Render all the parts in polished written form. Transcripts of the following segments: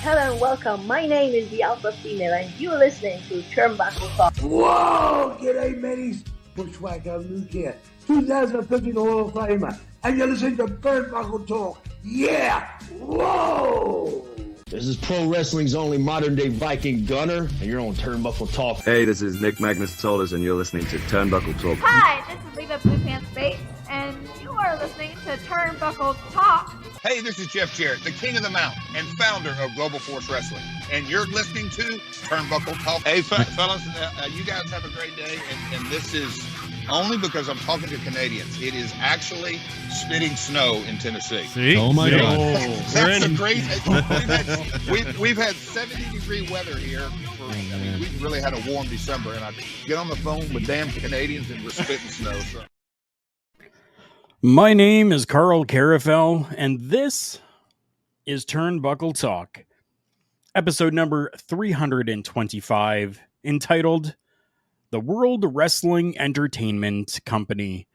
Hello and welcome. My name is the Alpha Female and you're listening to Turnbuckle Talk. Whoa! G'day, mateys. Bushwhacker Luke here, 2015 Hall of Famer, and you're listening to Turnbuckle Talk. Yeah! Whoa! This is pro wrestling's only modern-day Viking Gunner, and you're on Turnbuckle Talk. Hey, this is Nick Magnus-Solis, and you're listening to Turnbuckle Talk. Hi, this is Leva Blue Pants Bates, and you are listening to Turnbuckle Talk. Hey, this is Jeff Jarrett, the king of the mountain and founder of Global Force Wrestling, and you're listening to Turnbuckle Talk. Hey, fellas, you guys have a great day, and this is only because I'm talking to Canadians. It is actually spitting snow in Tennessee. See? Oh my God! That's a great. We've had 70-degree weather here. We really had a warm December, and I get on the phone with damn Canadians and we're spitting snow. So. My name is Karl Karufel, and this is Turnbuckle Talk, episode number 325, entitled The World Wrestling Entertainment Company.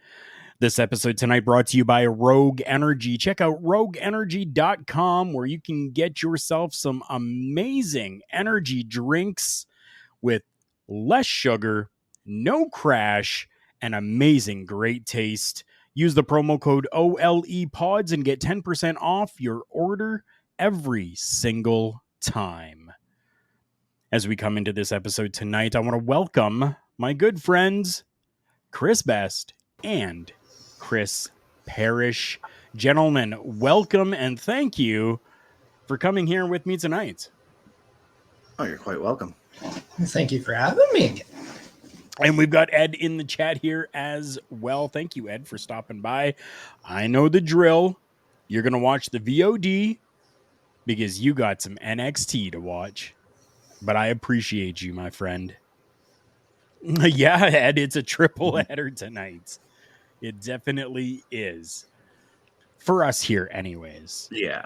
This episode tonight brought to you by Rogue Energy. Check out rogueenergy.com, where you can get yourself some amazing energy drinks with less sugar, no crash, and amazing great taste. Use the promo code OLEPODS and get 10% off your order every single time. As we come into this episode tonight, I want to welcome my good friends, Chris Best and Chris Parrish. Gentlemen, welcome and thank you for coming here with me tonight. Oh, you're quite welcome. Thank you for having me again. And we've got Ed in the chat here as well. Thank you, Ed, for stopping by. I know the drill. You're going to watch the VOD because you got some NXT to watch. But I appreciate you, my friend. Yeah, Ed, it's a triple header tonight. It definitely is. For us here, anyways. Yeah.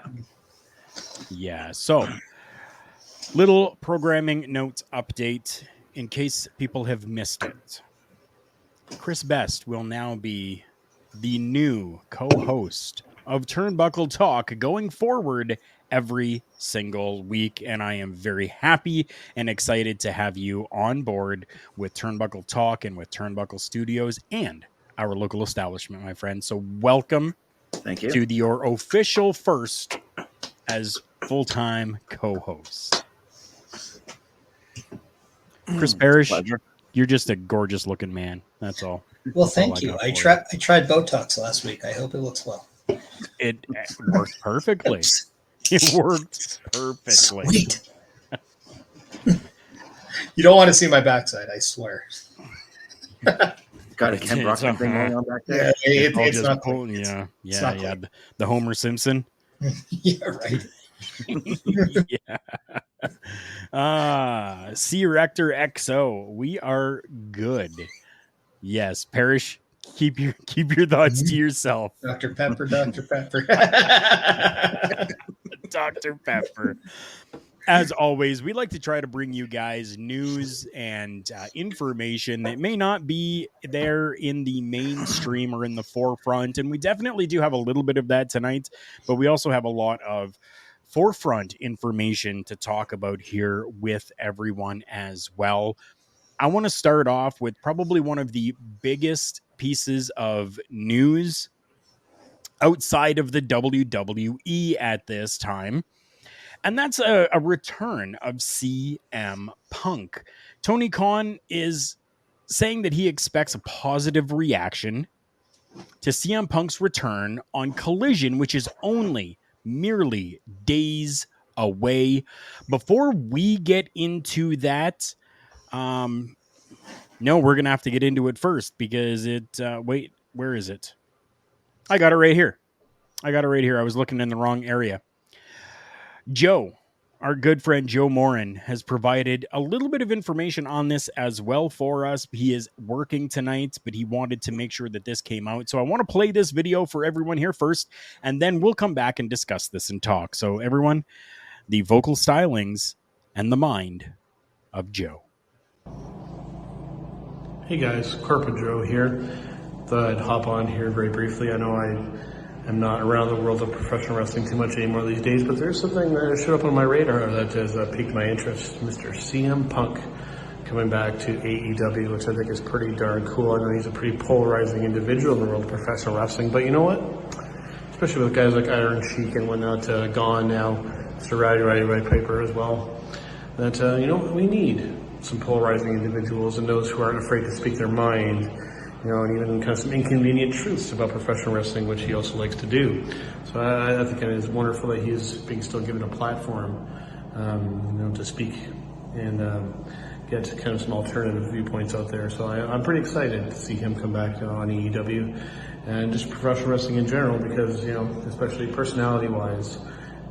Yeah, so little programming notes update. In case people have missed it, Chris Best will now be the new co-host of Turnbuckle Talk going forward every single week, and I am very happy and excited to have you on board with Turnbuckle Talk and with Turnbuckle Studios and our local establishment, my friend. So welcome. Thank you. To your official first as full-time co-host. Chris Parrish, you're just a gorgeous looking man. That's all. Well, thank you. I tried Botox last week. I hope it looks well. It worked perfectly. It worked perfectly. Sweet. You don't want to see my backside, I swear. Got a Ken Brockman thing going on back there. Yeah, it's not cool. Yeah. The Homer Simpson. Yeah, right. Yeah. C-Rector XO. We are good. Yes, Parrish, keep your thoughts to yourself. Dr. Pepper. Dr. Pepper. As always, we like to try to bring you guys news and information that may not be there in the mainstream or in the forefront. And we definitely do have a little bit of that tonight, but we also have a lot of forefront information to talk about here with everyone as well. I want to start off with probably one of the biggest pieces of news outside of the WWE at this time. And that's a return of CM Punk. Tony Khan is saying that he expects a positive reaction to CM Punk's return on Collision, which is only merely days away. Before we get into that, no, we're gonna have to get into it first because wait, where is it? I got it right here. I was looking in the wrong area. Joe, our good friend Joe Morin, has provided a little bit of information on this as well for us. He is working tonight, but he wanted to make sure that this came out. So I want to play this video for everyone here first, and then we'll come back and discuss this and talk. So everyone, the vocal stylings and the mind of Joe. Hey guys, Corporate Joe here. Thought I'd hop on here very briefly. I know I am not around the world of professional wrestling too much anymore these days, but there's something that showed up on my radar that has piqued my interest. Mr. CM Punk coming back to AEW, which I think is pretty darn cool. I know he's a pretty polarizing individual in the world of professional wrestling, but you know what? Especially with guys like Iron Sheik and whatnot gone now, Mr. Roddy Piper as well, that, we need some polarizing individuals and those who aren't afraid to speak their mind, and even kind of some inconvenient truths about professional wrestling, which he also likes to do. So I think it is wonderful that he is being still given a platform, to speak and get kind of some alternative viewpoints out there. So I'm pretty excited to see him come back on AEW and just professional wrestling in general because, especially personality-wise,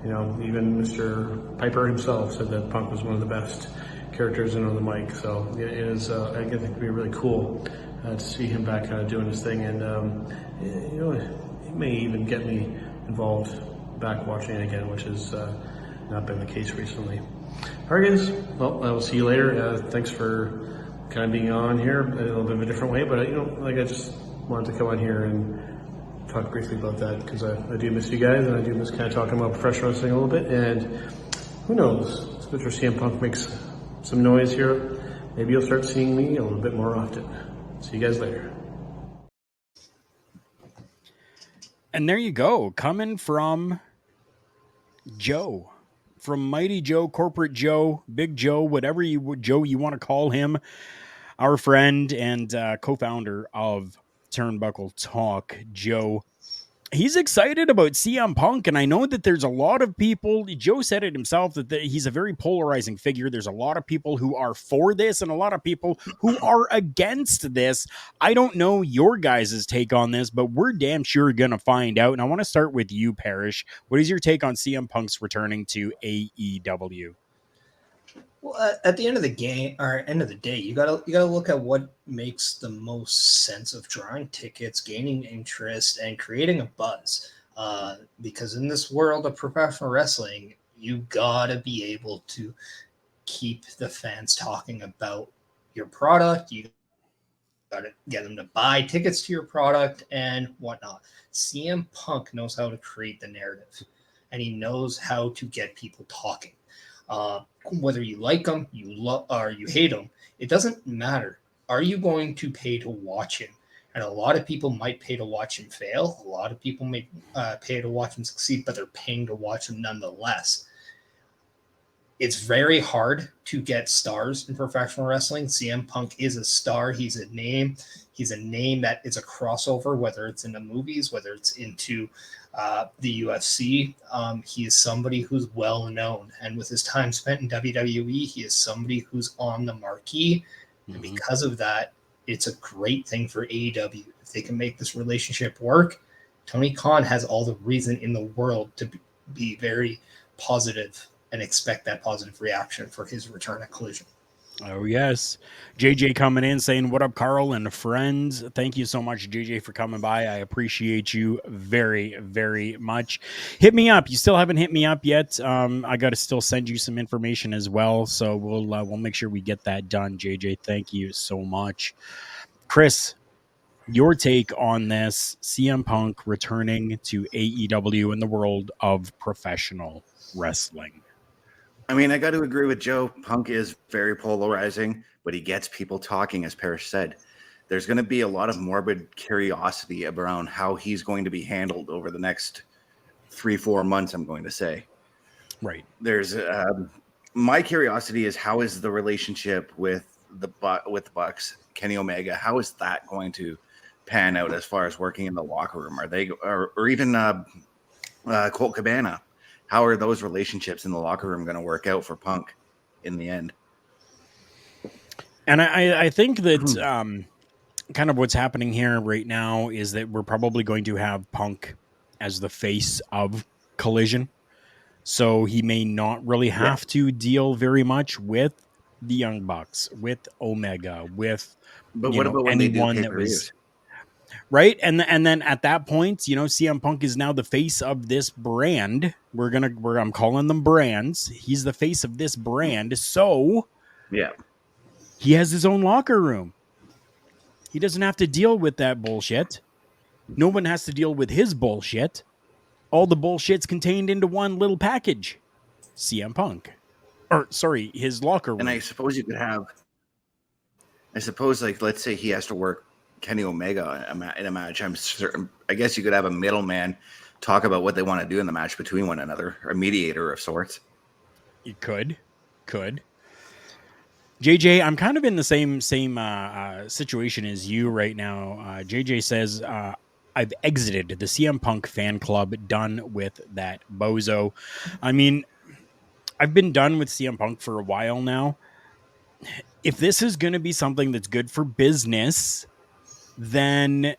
even Mr. Piper himself said that Punk was one of the best characters in on the mic, so it is. I think it'd be really cool to see him back doing his thing, and it may even get me involved back watching it again, which has not been the case recently. All right, guys. Well, I will see you later. Thanks for kind of being on here in a little bit of a different way, but I just wanted to come on here and talk briefly about that because I do miss you guys, and I do miss kind of talking about professional wrestling a little bit. And who knows? Mr. CM Punk makes some noise here. Maybe you'll start seeing me a little bit more often. See you guys later. And there you go, coming from Joe, from Mighty Joe, Corporate Joe, Big Joe, whatever you want to call him, our friend and co-founder of Turnbuckle Talk, Joe. He's excited about CM Punk, and I know that there's a lot of people, Joe said it himself, that he's a very polarizing figure. There's a lot of people who are for this and a lot of people who are against this. I don't know your guys' take on this, but we're damn sure going to find out. And I want to start with you, Parrish. What is your take on CM Punk's returning to AEW? Well, at the end of the game or end of the day, you gotta look at what makes the most sense of drawing tickets, gaining interest, and creating a buzz. Because in this world of professional wrestling, you gotta be able to keep the fans talking about your product. You gotta get them to buy tickets to your product and whatnot. CM Punk knows how to create the narrative, and he knows how to get people talking. Whether you like him, you love, or you hate him, it doesn't matter. Are you going to pay to watch him? And a lot of people might pay to watch him fail. A lot of people may pay to watch him succeed, but they're paying to watch him nonetheless. It's very hard to get stars in professional wrestling. CM Punk is a star. He's a name. He's a name that is a crossover, whether it's in the movies, whether it's into the UFC. He is somebody who's well known. And with his time spent in WWE, he is somebody who's on the marquee. And because of that, it's a great thing for AEW. If they can make this relationship work, Tony Khan has all the reason in the world to be very positive and expect that positive reaction for his return at Collision. Oh, yes. JJ coming in saying, what up, Karl and friends? Thank you so much, JJ, for coming by. I appreciate you very, very much. Hit me up. You still haven't hit me up yet. I got to still send you some information as well. So we'll make sure we get that done, JJ. Thank you so much. Chris, your take on this CM Punk returning to AEW in the world of professional wrestling? I mean, I got to agree with Joe. Punk is very polarizing, but he gets people talking, as Parrish said. There's going to be a lot of morbid curiosity around how he's going to be handled over the next 3-4 months, I'm going to say. Right. There's my curiosity is how is the relationship with the Bucks, Kenny Omega? How is that going to pan out as far as working in the locker room? Are they or even Colt Cabana? How are those relationships in the locker room going to work out for Punk in the end? And I think that kind of what's happening here right now is that we're probably going to have Punk as the face of Collision. So he may not really have to deal very much with the Young Bucks, with Omega, with But what about when they do anyone that was right. And then at that point, CM Punk is now the face of this brand. I'm calling them brands. He's the face of this brand. So yeah, he has his own locker room. He doesn't have to deal with that bullshit. No one has to deal with his bullshit. All the bullshit's contained into one little package. CM Punk. Or, sorry, his locker room. And I suppose you could have, like, let's say he has to work Kenny Omega in a match. I guess you could have a middleman talk about what they want to do in the match between one another, a mediator of sorts. You could. JJ, I'm kind of in the same situation as you right now. JJ says, I've exited the CM Punk fan club, done with that bozo. I mean, I've been done with CM Punk for a while now. If this is going to be something that's good for business, then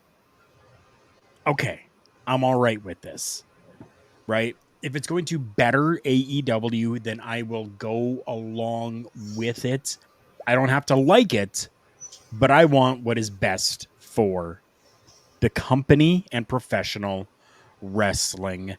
okay, I'm all right with this, right? If it's going to better AEW, then I will go along with it. I don't have to like it, but I want what is best for the company and professional wrestling.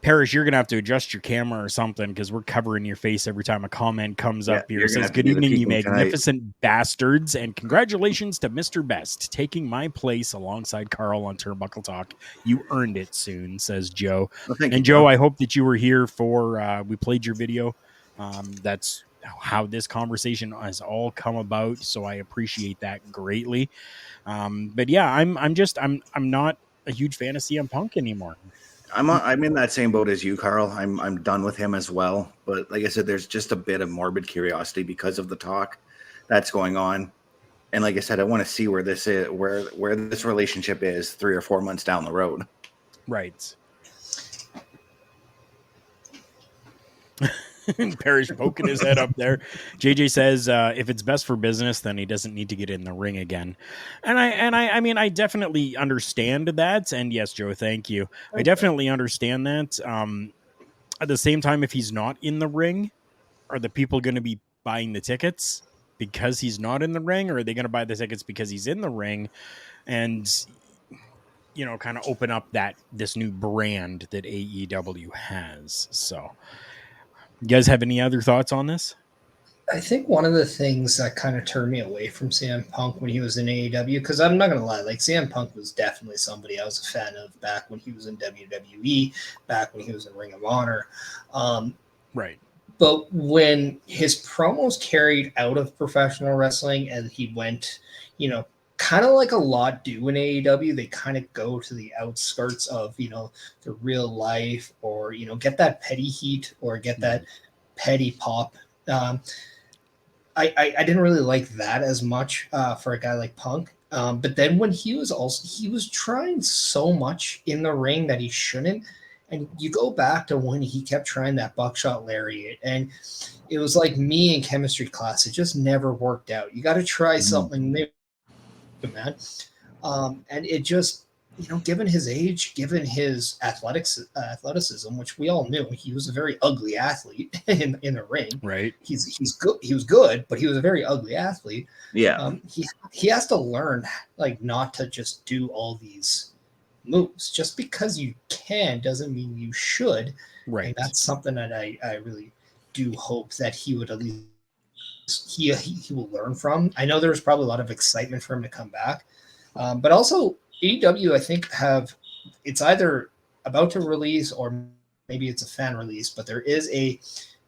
Parrish, you're going to have to adjust your camera or something because we're covering your face every time a comment comes up here. It says, good evening, you magnificent bastards, and congratulations to Mr. Best taking my place alongside Karl on Turnbuckle Talk. You earned it soon, says Joe. Well, and Joe, I hope that you were here for, we played your video. That's how this conversation has all come about, so I appreciate that greatly. But yeah, I'm not a huge fan of CM Punk anymore. I'm in that same boat as you, Karl. I'm done with him as well. But like I said, there's just a bit of morbid curiosity because of the talk that's going on. And like I said, I want to see where this is, where this relationship is 3 or 4 months down the road. Right. Parrish poking his head up there. JJ says, if it's best for business, then he doesn't need to get in the ring again. And I mean, I definitely understand that. And yes, Joe, thank you. I definitely understand that. At the same time, if he's not in the ring, are the people going to be buying the tickets because he's not in the ring, or are they going to buy the tickets because he's in the ring? And kind of open up this new brand that AEW has. So you guys have any other thoughts on this? I think one of the things that kind of turned me away from CM Punk when he was in AEW, because I'm not going to lie, like CM Punk was definitely somebody I was a fan of back when he was in WWE, back when he was in Ring of Honor. Right. But when his promos carried out of professional wrestling and he went, kind of like a lot do in AEW, they kind of go to the outskirts of, the real life, or, get that petty heat or get that petty pop. I didn't really like that as much for a guy like Punk. But then when he was trying so much in the ring that he shouldn't. And you go back to when he kept trying that buckshot lariat, and it was like me in chemistry class. It just never worked out. You got to try something new, man. And it just, given his age, given his athleticism, which we all knew, he was a very ugly athlete in the ring. Right. He's good. He was good, but he was a very ugly athlete. Yeah. He has to learn, like, not to just do all these moves. Just because you can doesn't mean you should. Right. And that's something that I really do hope that he would at least he will learn from. I know there's probably a lot of excitement for him to come back, but also AEW, I think, it's either about to release or maybe it's a fan release, but there is a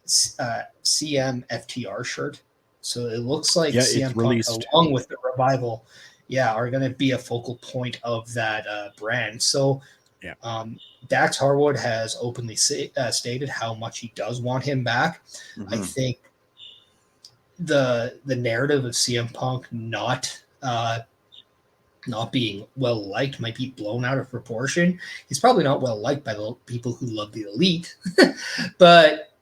CM FTR shirt. So it looks like CM Punk, along with the Revival, are going to be a focal point of that brand. So Yeah. Dax Harwood has openly stated how much he does want him back. I think the narrative of CM Punk not being well liked might be blown out of proportion. He's probably not well liked by the people who love the Elite, but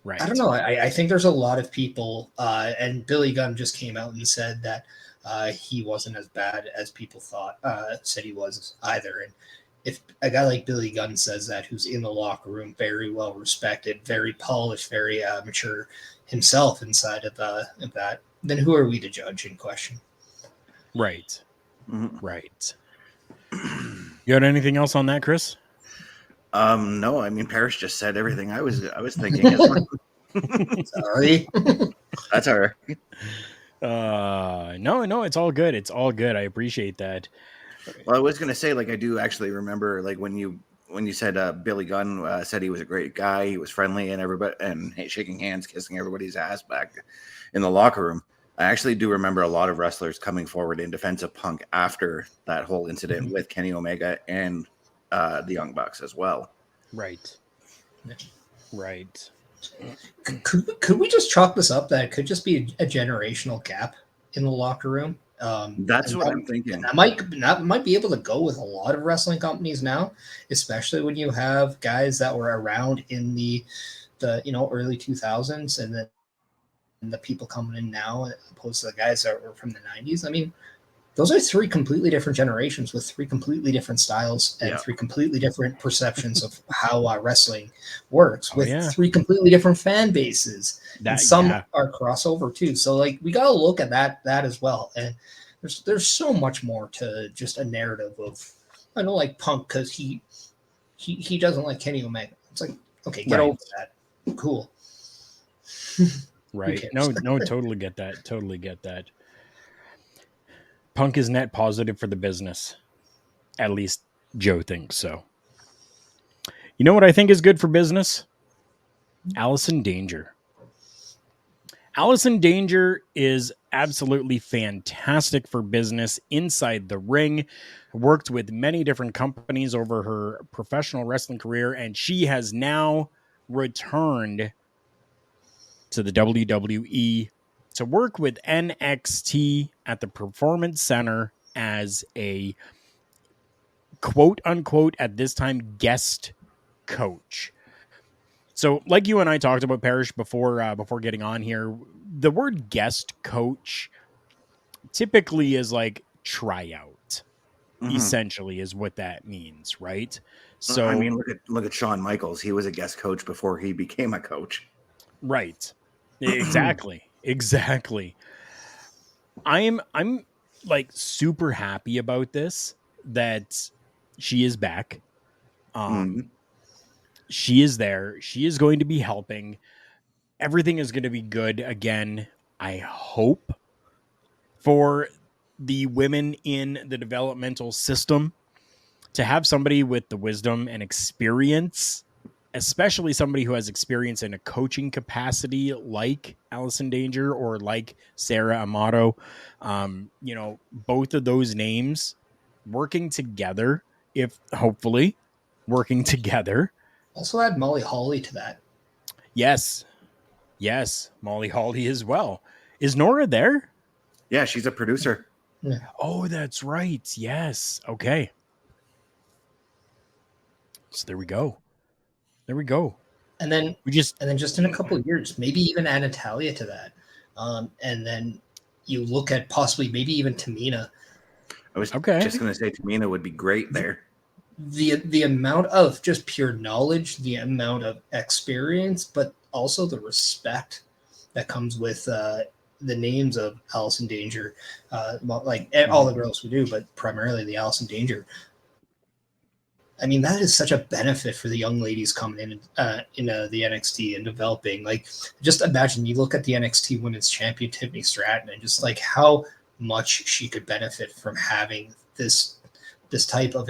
right. I don't know. I think there's a lot of people, and Billy Gunn just came out and said that he wasn't as bad as people thought, said he was either. And if a guy like Billy Gunn says that, who's in the locker room, very well respected, very polished, very mature himself inside of that, then who are we to judge in question? Right. Right. You got anything else on that, Chris? No, I mean, Parrish just said everything I was thinking. Sorry. That's all right. No, it's all good. It's all good. I appreciate that. Well, I was gonna say, like, I do actually remember, like, when you said Billy Gunn said he was a great guy, he was friendly and everybody, and shaking hands, kissing everybody's ass back in the locker room. I actually do remember a lot of wrestlers coming forward in defense of Punk after that whole incident with Kenny Omega and the Young Bucks as well. Right. Right. Could we just chalk this up that it could just be a generational gap in the locker room? That's what I'm thinking. That might be able to go with a lot of wrestling companies now, especially when you have guys that were around in the early 2000s, and then the people coming in now, opposed to the guys that were from the 90s. I mean, those are three completely different generations with three completely different styles and three completely different perceptions of how wrestling works, with three completely different fan bases. And some are crossover too. So, like, we got to look at that as well. And there's so much more to just a narrative of, I know, like Punk, because he doesn't like Kenny Omega. It's like, okay, get over that. Cool. Right. No, totally get that. Totally get that. Punk is net positive for the business. At least Joe thinks so. You know what I think is good for business? Allison Danger. Allison Danger is absolutely fantastic for business inside the ring. Worked with many different companies over her professional wrestling career, and she has now returned to the WWE to work with NXT at the Performance Center as a quote unquote, at this time, guest coach. So, like you and I talked about, Parrish, before getting on here, the word guest coach typically is like tryout. Essentially, is what that means, right? So, I mean, look at Shawn Michaels. He was a guest coach before he became a coach. Right. Exactly. I'm like super happy about this, that she is back. She is there. She is going to be helping. Everything is going to be good again. I hope for the women in the developmental system to have somebody with the wisdom and experience, especially somebody who has experience in a coaching capacity like Allison Danger or like Sarah Amato. Both of those names working together, hopefully working together. Also add Molly Holly to that. Yes, Molly Holly as well. Is Nora there? Yeah, she's a producer. Yeah. Oh, that's right. Yes. Okay. So there we go. And then just in a couple of years, maybe even add Natalia to that. And then you look at possibly maybe even Tamina. I was just going to say Tamina would be great there. The amount of just pure knowledge, the amount of experience, but also the respect that comes with the names of Allison Danger, all the girls who do, but primarily the Allison Danger. I mean, that is such a benefit for the young ladies coming in the NXT and developing. Like, just imagine you look at the NXT Women's Champion Tiffany Stratton and just like how much she could benefit from having this type of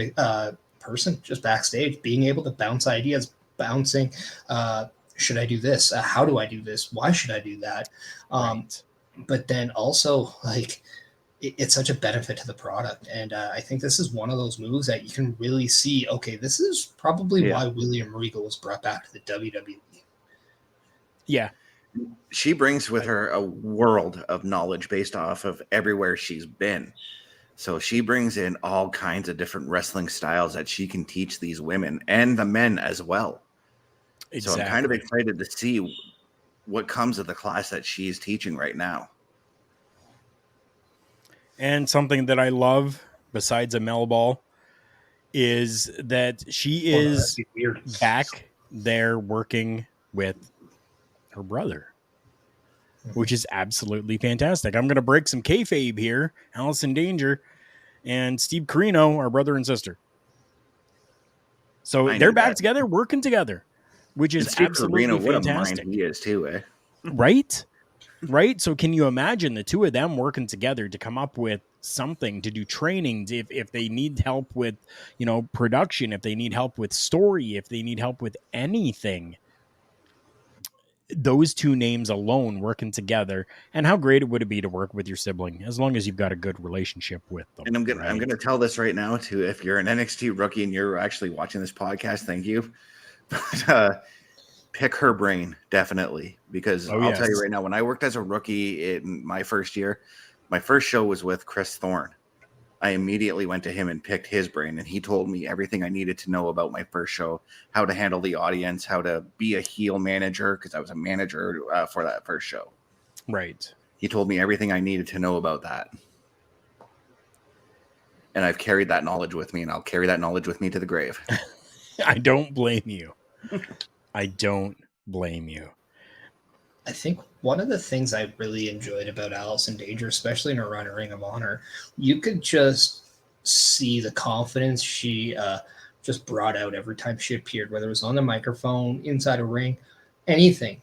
person just backstage, being able to bounce ideas, bouncing. Should I do this? How do I do this? Why should I do that? But then also, like, it's such a benefit to the product. And I think this is one of those moves that you can really see, okay, this is probably why William Regal was brought back to the WWE. Yeah. She brings with her a world of knowledge based off of everywhere she's been. So she brings in all kinds of different wrestling styles that she can teach these women and the men as well. Exactly. So I'm kind of excited to see what comes of the class that she's teaching right now. And something that I love, besides a Mel Ball, is that she is back there working with her brother, which is absolutely fantastic. I'm going to break some kayfabe here. Allison Danger and Steve Carino are brother and sister. So they're back together, working together, which is absolutely fantastic. What a mind he is too, eh? Right? Right? So can you imagine the two of them working together to come up with something, to do training, if they need help with, production, if they need help with story, if they need help with anything? Those two names alone working together, and how great it would it be to work with your sibling, as long as you've got a good relationship with them. And I'm gonna tell this right now too. If you're an NXT rookie and you're actually watching this podcast, thank you. But pick her brain definitely, because I'll tell you right now, when I worked as a rookie in my first year, my first show was with Chris Thorne. I immediately went to him and picked his brain, and he told me everything I needed to know about my first show, how to handle the audience, how to be a heel manager, because I was a manager for that first show. Right. He told me everything I needed to know about that. And I've carried that knowledge with me, and I'll carry that knowledge with me to the grave. I don't blame you. I don't blame you. I think one of the things I really enjoyed about Allison Danger, especially in her run at Ring of Honor, you could just see the confidence she just brought out every time she appeared, whether it was on the microphone, inside a ring, anything.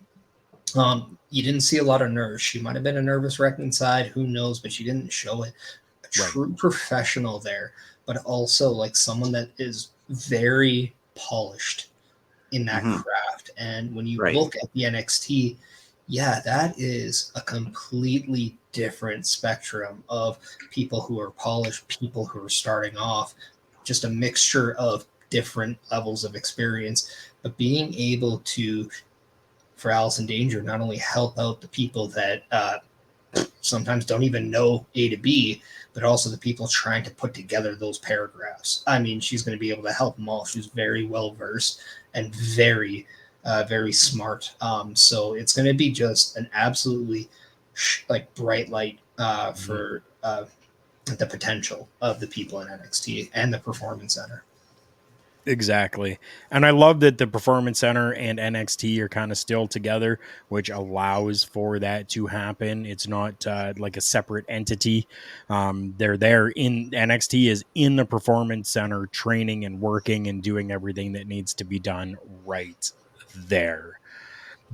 You didn't see a lot of nerves. She might have been a nervous wreck inside, who knows, but she didn't show it. A true professional there, but also like someone that is very polished in that craft. And when you look at the NXT, that is a completely different spectrum of people who are polished, people who are starting off, just a mixture of different levels of experience. But being able to, for Allison Danger, not only help out the people that sometimes don't even know A to B, but also the people trying to put together those paragraphs. I mean, she's going to be able to help them all. She's very well versed and very smart. So it's going to be just an absolutely bright light for the potential of the people in NXT and the Performance Center. Exactly. And I love that the Performance Center and NXT are kind of still together, which allows for that to happen. It's not like a separate entity. They're there in NXT is in the Performance Center training and working and doing everything that needs to be done right there.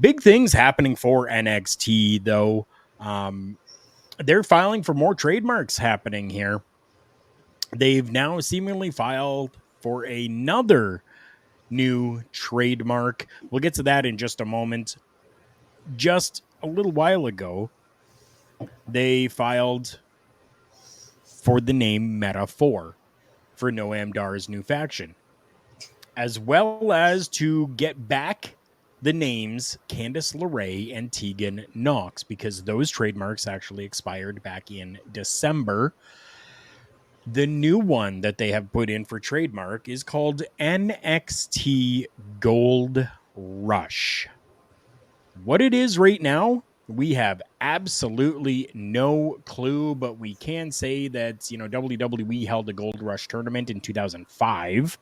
Big things happening for NXT though. They're filing for more trademarks happening here. They've now seemingly filed for another new trademark. We'll get to that in just a moment. Just a little while ago, they filed for the name Meta-4 for Noam Dar's new faction, as well as to get back the names Candice LeRae and Tegan Knox, because those trademarks actually expired back in December. The new one that they have put in for trademark is called NXT Gold Rush. What it is right now, we have absolutely no clue, but we can say that, WWE held a Gold Rush tournament in 2005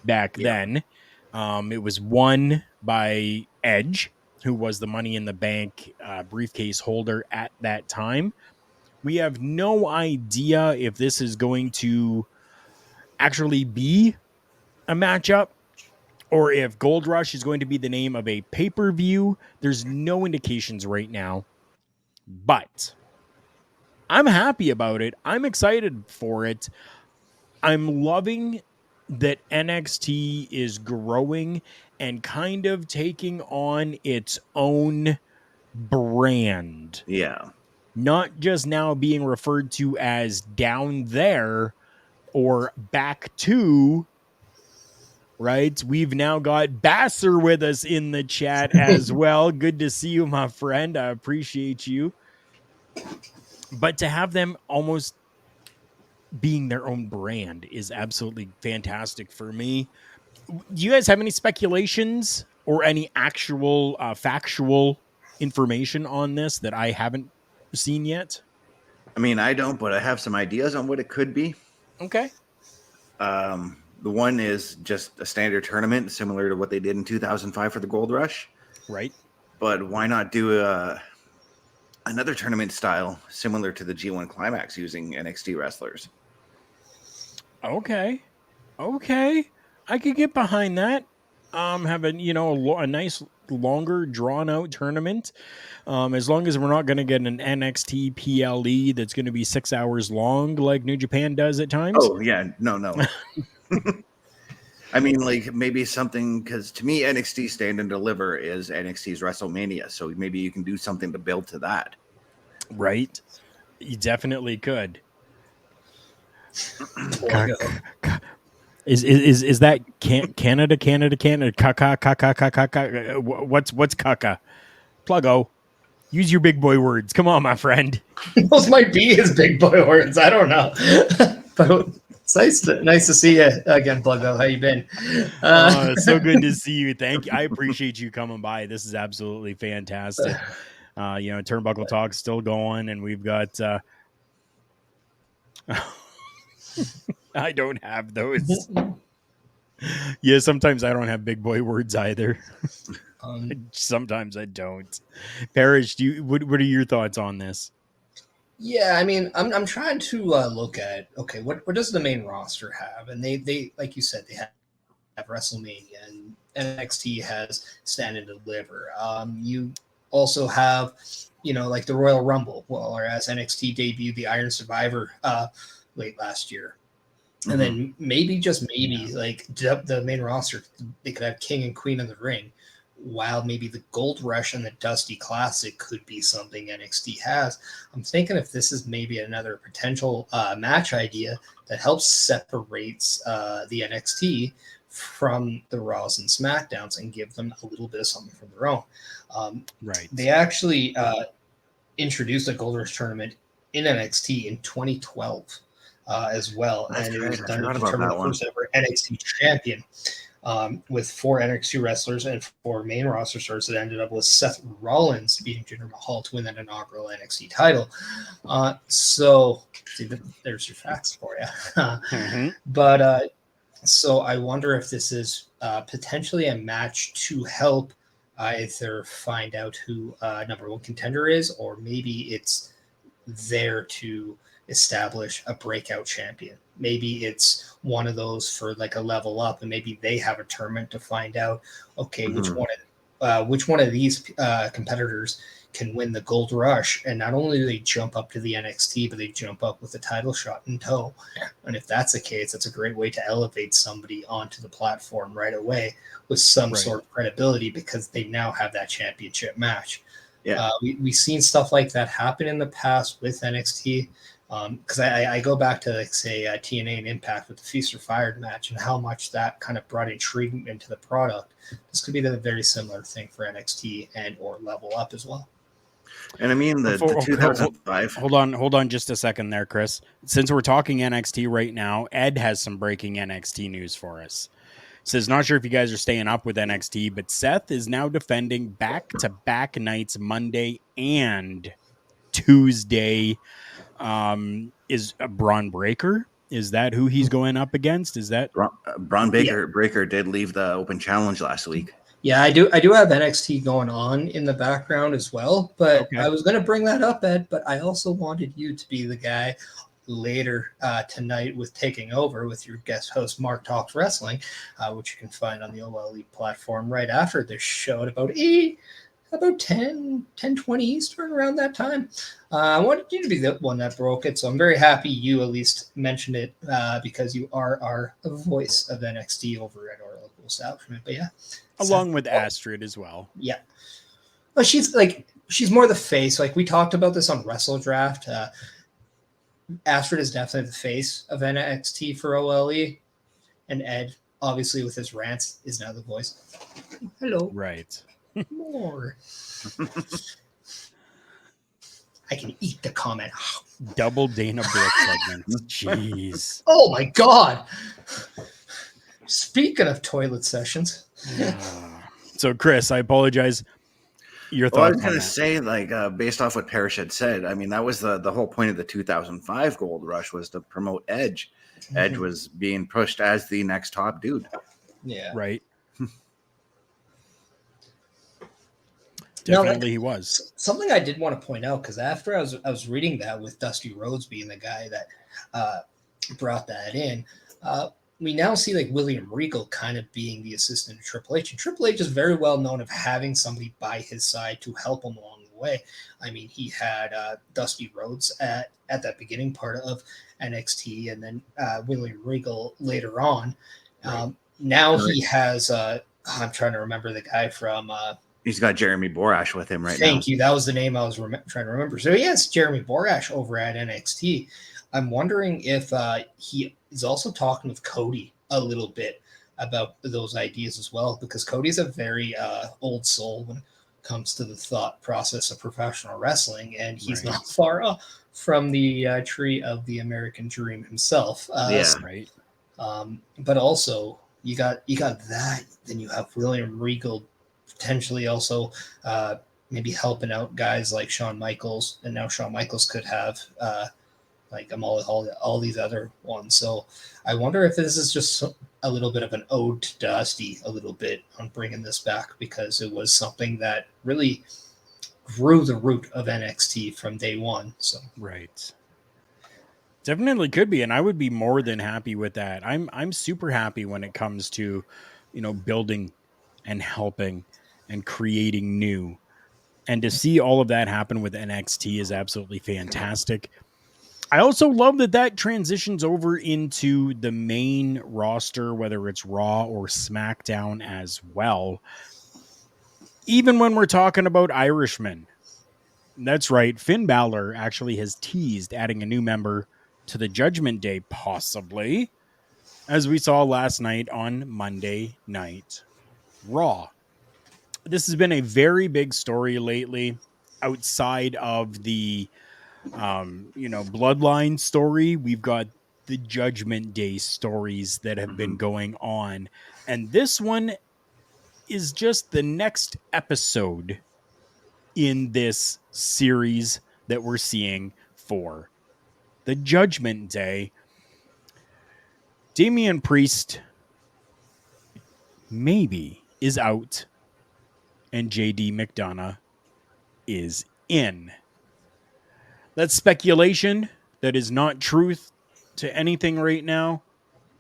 back then. It was won by Edge, who was the Money in the Bank briefcase holder at that time. We have no idea if this is going to actually be a matchup or if Gold Rush is going to be the name of a pay-per-view. There's no indications right now, but I'm happy about it. I'm excited for it. I'm loving that NXT is growing and kind of taking on its own brand. Yeah. not just now being referred to as down there or back to, right? We've now got Basser with us in the chat as well. Good to see you, my friend. I appreciate you. But to have them almost being their own brand is absolutely fantastic for me. Do you guys have any speculations or any actual factual information on this that I haven't seen yet? I mean, I don't, but I have some ideas on what it could be. Okay. The one is just a standard tournament, similar to what they did in 2005 for the Gold Rush. Right. But why not do another tournament style similar to the G1 Climax using NXT wrestlers? Okay. I could get behind that. Having, a nice longer drawn out tournament. As long as we're not going to get an NXT PLE that's going to be 6 hours long like New Japan does at times. Oh yeah, no. I mean, like maybe something, because to me, NXT Stand and Deliver is NXT's WrestleMania. So maybe you can do something to build to that. Right. You definitely could. Is that Canada? What's caca? Pluggo. Use your big boy words. Come on, my friend. Those might be his big boy words. I don't know. But it's nice to see you again, Pluggo. How you been? It's so good to see you. Thank you. I appreciate you coming by. This is absolutely fantastic. Turnbuckle Talk still going, and we've got I don't have those. Yeah, sometimes I don't have big boy words either. Sometimes I don't. Parrish, what are your thoughts on this? Yeah, I mean, I'm trying to look at, okay, what does the main roster have? And they like you said, they have WrestleMania, and NXT has Stand and Deliver. You also have, like the Royal Rumble, or as NXT debuted the Iron Survivor late last year. And then maybe, just maybe, like the main roster, they could have King and Queen of the Ring, while maybe the Gold Rush and the Dusty Classic could be something NXT has. I'm thinking if this is maybe another potential match idea that helps separates the NXT from the Raws and SmackDowns and give them a little bit of something from their own. Right. They actually introduced a Gold Rush tournament in NXT in 2012 as well. That's and right. it was I done to forgot about determine that the one. first ever NXT champion. With 4 NXT wrestlers and 4 main roster stars that ended up with Seth Rollins beating Jinder Mahal to win that inaugural NXT title. So there's your facts for you. But so I wonder if this is potentially a match to help either find out who number 1 contender is, or maybe it's there to establish a breakout champion. Maybe it's one of those for like a level up, and maybe they have a tournament to find out, okay, which one of these competitors can win the Gold Rush. And not only do they jump up to the NXT, but they jump up with a title shot in tow. And if that's the case, that's a great way to elevate somebody onto the platform right away with some sort of credibility, because they now have that championship match. Yeah. We've seen stuff like that happen in the past with NXT. Because I go back to, like, say, TNA and Impact with the Feast or Fired match, and how much that kind of brought intrigue into the product. This could be the very similar thing for NXT and or Level Up as well. And I mean, the 2005. Hold on just a second there, Chris. Since we're talking NXT right now, Ed has some breaking NXT news for us. Says, not sure if you guys are staying up with NXT, but Seth is now defending back-to-back nights, Monday and Tuesday. Is Braun Breaker? Is that who he's going up against? Is that Braun Breaker did leave the open challenge last week. Yeah, I do have NXT going on in the background as well, but Okay. I was going to bring that up, Ed, but I also wanted you to be the guy later tonight with taking over with your guest host, Mark Talks Wrestling, which you can find on the OLE platform right after this show at about 10:20 Eastern, around that time. I wanted you to be the one that broke it, so I'm very happy you at least mentioned it, because you are our voice of NXT over at our local establishment. But yeah, along with Astrid as well? Yeah, but she's like, she's more the face. Like we talked about this on Wrestle Draft. Astrid is definitely the face of NXT for OLE, and Ed, obviously with his rants, is now the voice. Hello. Right. More. I can eat the comment. Double Dana Brooke segments. Jeez. Oh my God. Speaking of toilet sessions. So, Chris, I apologize. Your thoughts? Well, I was going to say, like, based off what Parrish had said, I mean, that was the whole point of the 2005 Gold Rush was to promote Edge. Mm-hmm. Edge was being pushed as the next top dude. Yeah. Right. Definitely he was. Something I did want to point out, because after I was reading that with Dusty Rhodes being the guy that brought that in, we now see like William Regal kind of being the assistant to Triple H. And Triple H is very well known of having somebody by his side to help him along the way. I mean, he had Dusty Rhodes at that beginning part of NXT, and then William Regal later on. Right. Now he has, I'm trying to remember the guy from... He's got Jeremy Borash with him right now. Thank you. That was the name I was trying to remember. So, yes, Jeremy Borash over at NXT. I'm wondering if he is also talking with Cody a little bit about those ideas as well, because Cody's a very old soul when it comes to the thought process of professional wrestling, and he's not far off from the tree of the American dream himself. Right. But also, you got that. Then you have William Regal potentially also maybe helping out guys like Shawn Michaels, and now Shawn Michaels could have like all these other ones. So I wonder if this is just a little bit of an ode to Dusty a little bit on bringing this back, because it was something that really grew the root of NXT from day one. So right. Definitely could be, and I would be more than happy with that. I'm super happy when it comes to, building and helping and creating new. And to see all of that happen with NXT is absolutely fantastic. I also love that transitions over into the main roster, whether it's Raw or SmackDown as well. Even when we're talking about Irishmen. That's right. Finn Balor actually has teased adding a new member to the Judgment Day, possibly, as we saw last night on Monday Night Raw. This has been a very big story lately outside of the, bloodline story. We've got the Judgment Day stories that have been going on. And this one is just the next episode in this series that we're seeing for the Judgment Day. Damian Priest maybe is out, and JD McDonough is in. That's speculation. That is not truth to anything right now.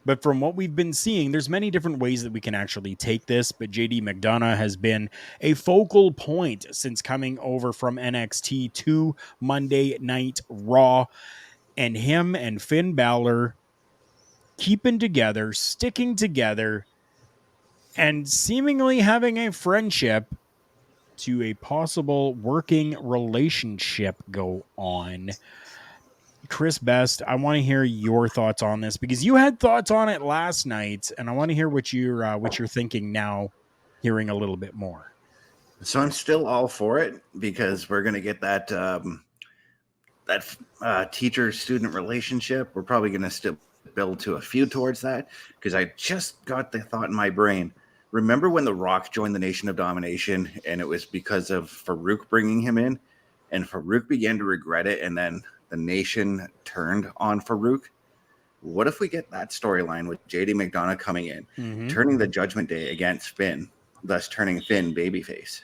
But from what we've been seeing, there's many different ways that we can actually take this. But JD McDonough has been a focal point since coming over from NXT to Monday Night Raw. And him and Finn Balor keeping together, sticking together, and seemingly having a friendship to a possible working relationship go on. Chris Best, I want to hear your thoughts on this, because you had thoughts on it last night, and I want to hear what you're thinking now, hearing a little bit more. So I'm still all for it, because we're going to get that teacher-student relationship. We're probably going to still build to a feud towards that, because I just got the thought in my brain. Remember when The Rock joined the Nation of Domination, and it was because of Farouk bringing him in, and Farouk began to regret it, and then the Nation turned on Farouk? What if we get that storyline with JD McDonough coming in, turning the Judgment Day against Finn, thus turning Finn babyface?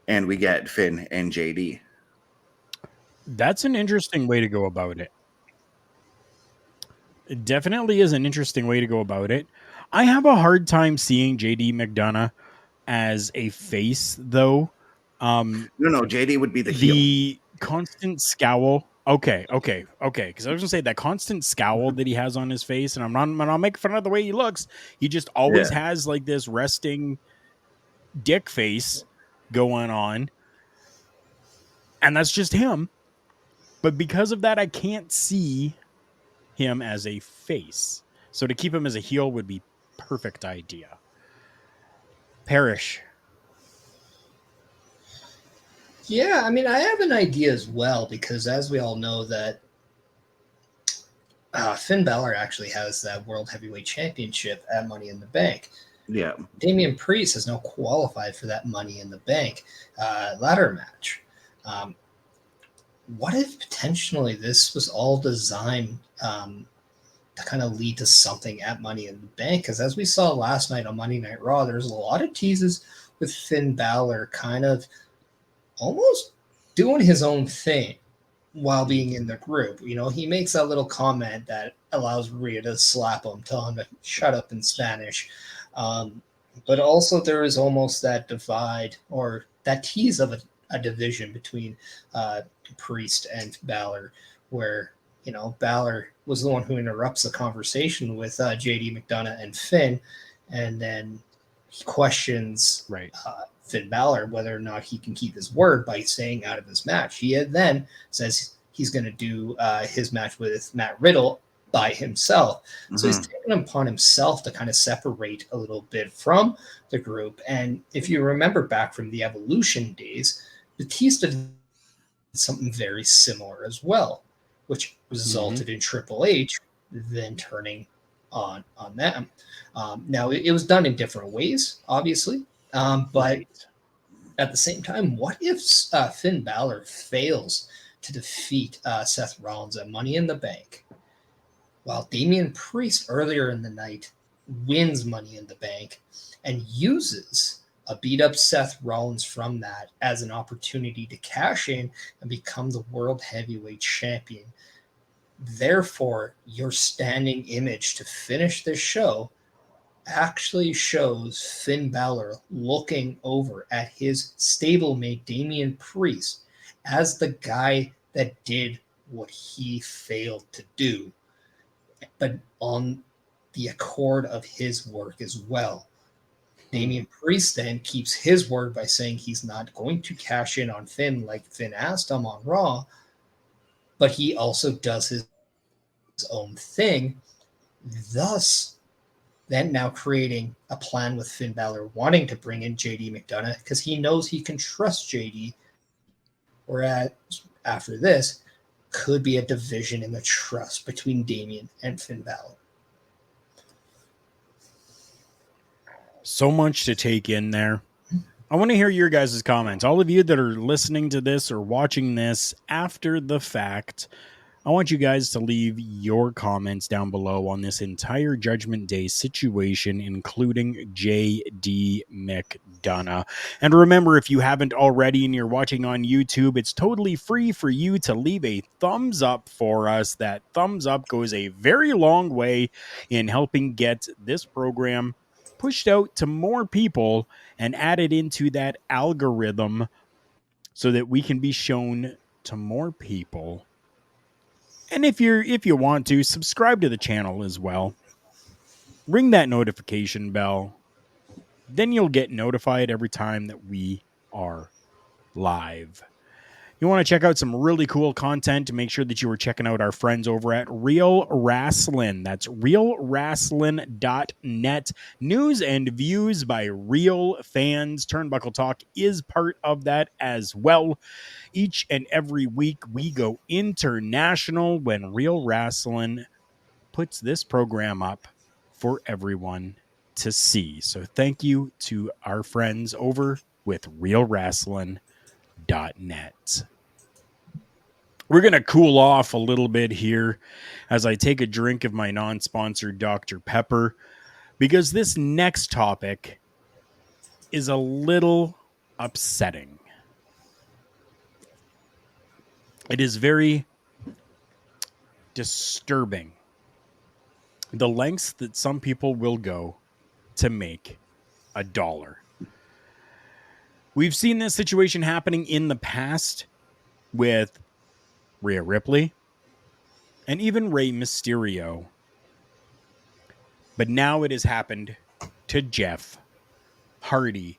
And we get Finn and JD. That's an interesting way to go about it. It definitely is an interesting way to go about it. I have a hard time seeing JD McDonough as a face, though. No, JD would be the heel. Constant scowl. Okay. Because I was gonna say that constant scowl that he has on his face, and I'm not making fun of the way he looks. He just always has like this resting dick face going on. And that's just him. But because of that, I can't see him as a face. So to keep him as a heel would be perfect idea. Parrish. Yeah, I mean, I have an idea as well, because as we all know that Finn Balor actually has that World Heavyweight Championship at Money in the Bank. Yeah. Damian Priest has now qualified for that Money in the Bank ladder match. What if potentially this was all designed to kind of lead to something at Money in the Bank? Because as we saw last night on Monday Night Raw, there's a lot of teases with Finn Balor kind of almost doing his own thing while being in the group. You know, he makes that little comment that allows Rhea to slap him, tell him to shut up in Spanish. But also there is almost that divide or that tease of a division between Priest and Balor, where, you know, Balor was the one who interrupts the conversation with JD McDonough and Finn, and then he questions Finn Balor whether or not he can keep his word by staying out of his match. He then says he's going to do his match with Matt Riddle by himself. So he's taken upon himself to kind of separate a little bit from the group. And if you remember back from the Evolution days, Batista did something very similar as well, which resulted in Triple H then turning on them. Now, it was done in different ways, obviously, but at the same time, what if Finn Balor fails to defeat Seth Rollins at Money in the Bank, while Damian Priest earlier in the night wins Money in the Bank and uses a beat-up Seth Rollins from that as an opportunity to cash in and become the World Heavyweight Champion? Therefore, your standing image to finish this show actually shows Finn Balor looking over at his stablemate Damian Priest as the guy that did what he failed to do, but on the accord of his work as well. Damian Priest then keeps his word by saying he's not going to cash in on Finn like Finn asked him on Raw, but he also does his own thing, thus then now creating a plan with Finn Balor wanting to bring in JD McDonough because he knows he can trust JD, whereas after this could be a division in the trust between Damian and Finn Balor. So much to take in there. I want to hear your guys' comments. All of you that are listening to this or watching this after the fact, I want you guys to leave your comments down below on this entire Judgment Day situation, including JD McDonough. And remember, if you haven't already and you're watching on YouTube, it's totally free for you to leave a thumbs up for us. That thumbs up goes a very long way in helping get this program pushed out to more people and added into that algorithm so that we can be shown to more people. And if you want to, subscribe to the channel as well. Ring that notification bell. Then you'll get notified every time that we are live. You want to check out some really cool content, make sure that you are checking out our friends over at Real Wrestling. That's realwrestling.net. News and views by real fans. Turnbuckle Talk is part of that as well. Each and every week we go international when Real Wrestling puts this program up for everyone to see. So thank you to our friends over with realwrestling.net. We're going to cool off a little bit here as I take a drink of my non-sponsored Dr. Pepper, because this next topic is a little upsetting. It is very disturbing, the lengths that some people will go to make $1. We've seen this situation happening in the past with Rhea Ripley and even Rey Mysterio. But now it has happened to Jeff Hardy.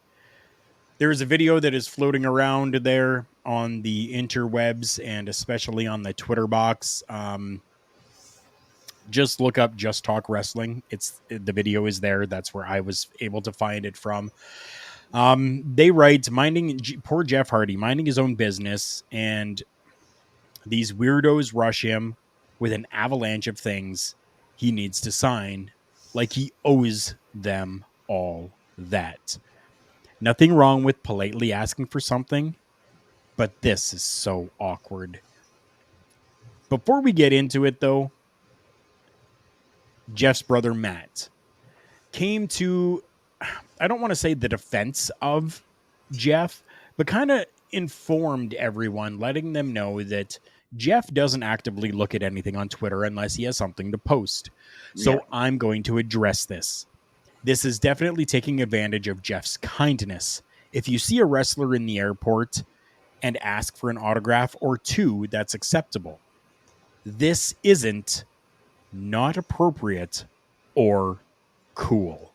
There's a video that is floating around there on the interwebs and especially on the Twitter box. Just look up Just Talk Wrestling. The video is there. That's where I was able to find it from. They write, poor Jeff Hardy, minding his own business, and these weirdos rush him with an avalanche of things he needs to sign, like he owes them all that. Nothing wrong with politely asking for something, but this is so awkward. Before we get into it, though, Jeff's brother Matt came to, I don't want to say the defense of Jeff, but kind of informed everyone, letting them know that Jeff doesn't actively look at anything on Twitter unless he has something to post. So I'm going to address this. This is definitely taking advantage of Jeff's kindness. If you see a wrestler in the airport and ask for an autograph or two, that's acceptable. This isn't not appropriate or cool.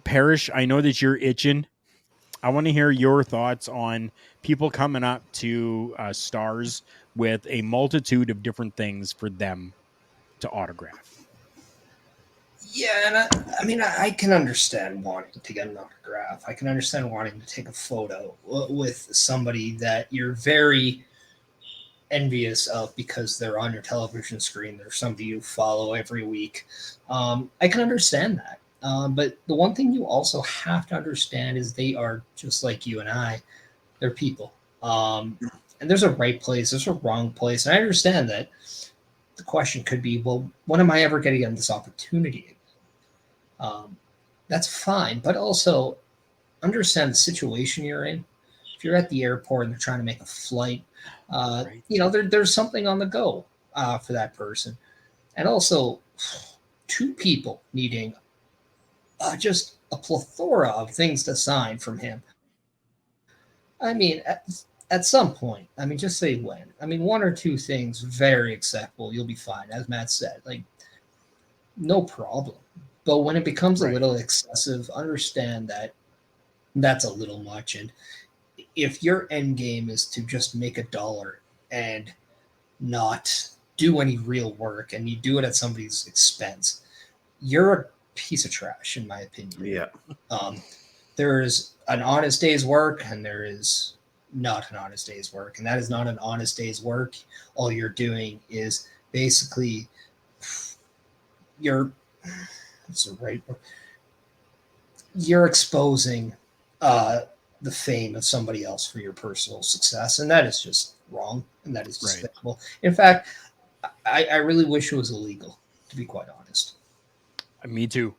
Parrish, I know that you're itching. I want to hear your thoughts on people coming up to stars with a multitude of different things for them to autograph. Yeah, and I mean, I can understand wanting to get an autograph. I can understand wanting to take a photo with somebody that you're very envious of because they're on your television screen. They're somebody you follow every week. I can understand that. But the one thing you also have to understand is they are just like you and I. They're people. And there's a right place, there's a wrong place. And I understand that the question could be, well, when am I ever going to get this opportunity? That's fine. But also understand the situation you're in. If you're at the airport and they're trying to make a flight, right. There's something on the go for that person. And also two people needing just a plethora of things to sign from him. I mean, at some point, I mean, just say when. I mean, one or two things, very acceptable. You'll be fine. As Matt said, like, no problem. But when it becomes a little excessive, understand that that's a little much. And if your end game is to just make $1 and not do any real work, and you do it at somebody's expense, you're a piece of trash, in my opinion. Yeah. There is an honest day's work, and there is not an honest day's work, and that is not an honest day's work. All you're doing is basically you're exposing the fame of somebody else for your personal success, and that is just wrong, and that is despicable. In fact, I really wish it was illegal, to be quite honest. Me too.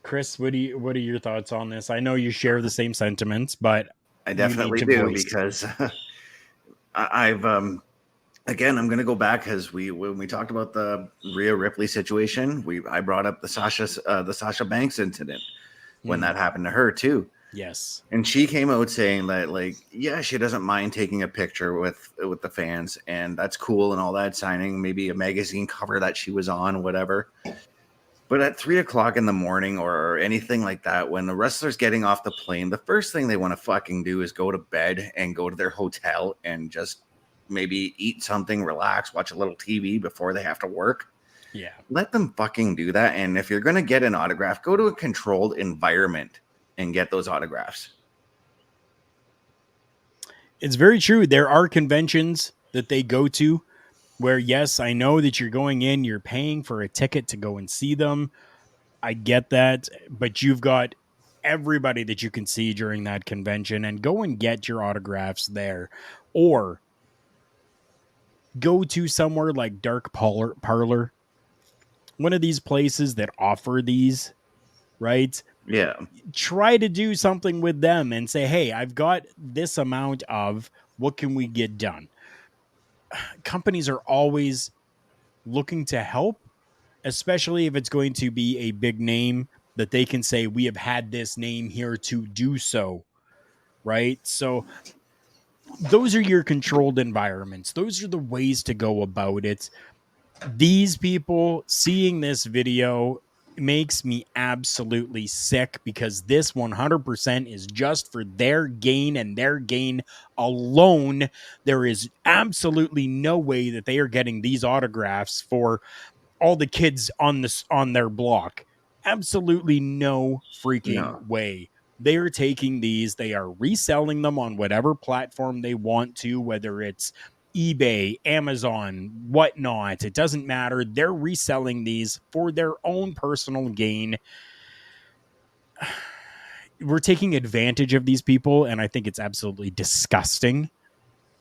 Chris, what are your thoughts on this? I know you share the same sentiments, but I definitely do because I've again, I'm going to go back because when we talked about the Rhea Ripley situation, I brought up the Sasha Banks incident when that happened to her too. Yes, and she came out saying that, like, yeah, she doesn't mind taking a picture with the fans, and that's cool and all that, signing maybe a magazine cover that she was on, whatever. But at 3:00 in the morning or anything like that, when the wrestler's getting off the plane, the first thing they want to fucking do is go to bed and go to their hotel and just maybe eat something, relax, watch a little TV before they have to work. Yeah. Let them fucking do that. And if you're going to get an autograph, go to a controlled environment and get those autographs. It's very true. There are conventions that they go to where, yes, I know that you're going in, you're paying for a ticket to go and see them. I get that, but you've got everybody that you can see during that convention, and go and get your autographs there. Or go to somewhere like Dark Parlor, one of these places that offer these, right? Yeah. Try to do something with them and say, hey, I've got this amount of, what can we get done? Companies are always looking to help, especially if it's going to be a big name that they can say, we have had this name here to do so, right? So those are your controlled environments. Those are the ways to go about it. These people seeing this video, makes me absolutely sick, because this 100% is just for their gain and their gain alone. There is absolutely no way that they are getting these autographs for all the kids on their block. Absolutely no freaking way. They are taking these, they are reselling them on whatever platform they want to, whether it's eBay, Amazon, whatnot. It doesn't matter. They're reselling these for their own personal gain. We're taking advantage of these people, and I think it's absolutely disgusting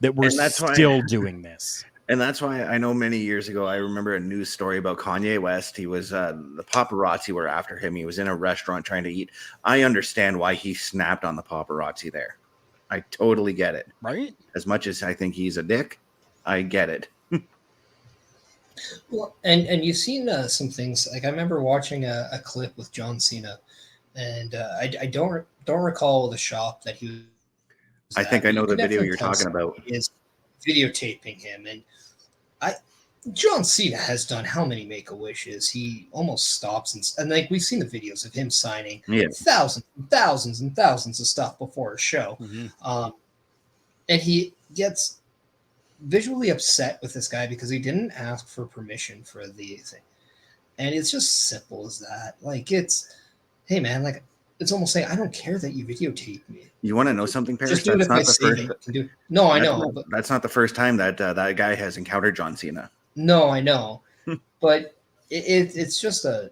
that we're still doing this. And that's why I know many years ago, I remember a news story about Kanye West. He was, the paparazzi were after him. He was in a restaurant trying to eat. I understand why he snapped on the paparazzi there. I totally get it. Right? As much as I think he's a dick, I get it. Well, and you've seen some things. Like I remember watching a clip with John Cena, and I don't recall the shop that he was. I think I know the video you're talking about. Is videotaping him, and John Cena has done how many Make-A-Wishes? He almost stops and like we've seen the videos of him signing thousands and thousands and thousands of stuff before a show, and he gets visually upset with this guy because he didn't ask for permission for the thing, and it's just simple as that. Like it's, hey man, like it's almost saying I don't care that you videotape me. You want to know something, Paris? Just do it if I save it. No, I know. That's not the first time that that guy has encountered John Cena. No, I know. But it's just an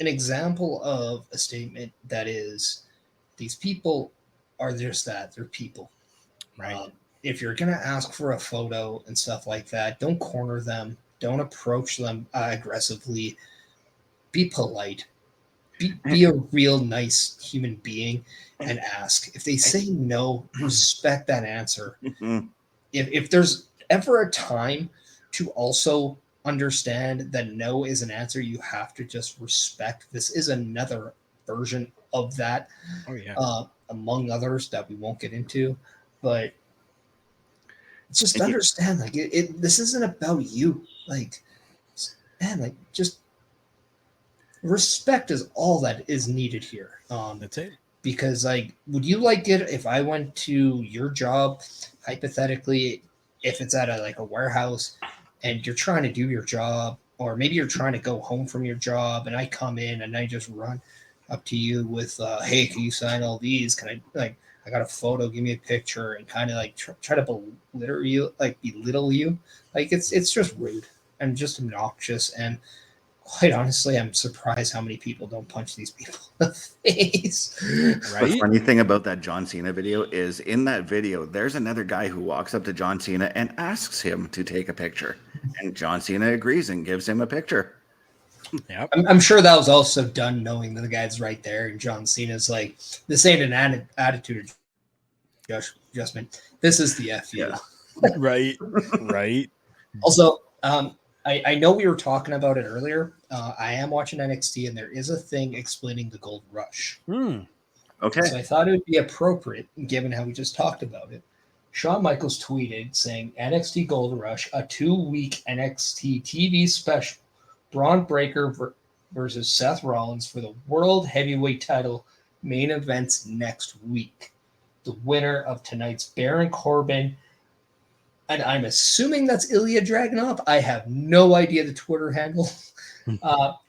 example of a statement that is, these people are just that. They're people. Right. If you're going to ask for a photo and stuff like that, don't corner them. Don't approach them aggressively. Be polite. Be a real nice human being and ask. If they say no, respect that answer. If there's ever a time to also understand that no is an answer, you have to just respect. This is another version of that. Oh, yeah. Among others that we won't get into. But just understand, like, this isn't about you. Like, man, like, just respect is all that is needed here. That's it. Because, like, would you like it if I went to your job, hypothetically, if it's at a warehouse and you're trying to do your job, or maybe you're trying to go home from your job, and I come in and I just run up to you with, hey, can you sign all these? Can I, like, I got a photo, give me a picture, and kind of like try to belittle you. Like, it's just rude and just obnoxious. And quite honestly, I'm surprised how many people don't punch these people in the face. Right? The funny thing about that John Cena video is, in that video, there's another guy who walks up to John Cena and asks him to take a picture. And John Cena agrees and gives him a picture. Yep. I'm sure that was also done knowing that the guy's right there. And John Cena's like, this ain't an attitude adjustment. This is the FU. Yeah. Right. Right. Also, I know we were talking about it earlier. I am watching NXT, and there is a thing explaining the Gold Rush. Okay. So I thought it would be appropriate, given how we just talked about it. Shawn Michaels tweeted saying, NXT Gold Rush, a 2-week NXT TV special. Braun Breaker versus Seth Rollins for the World Heavyweight title main events next week. The winner of tonight's Baron Corbin, and I'm assuming that's Ilya Dragunov. I have no idea the Twitter handle.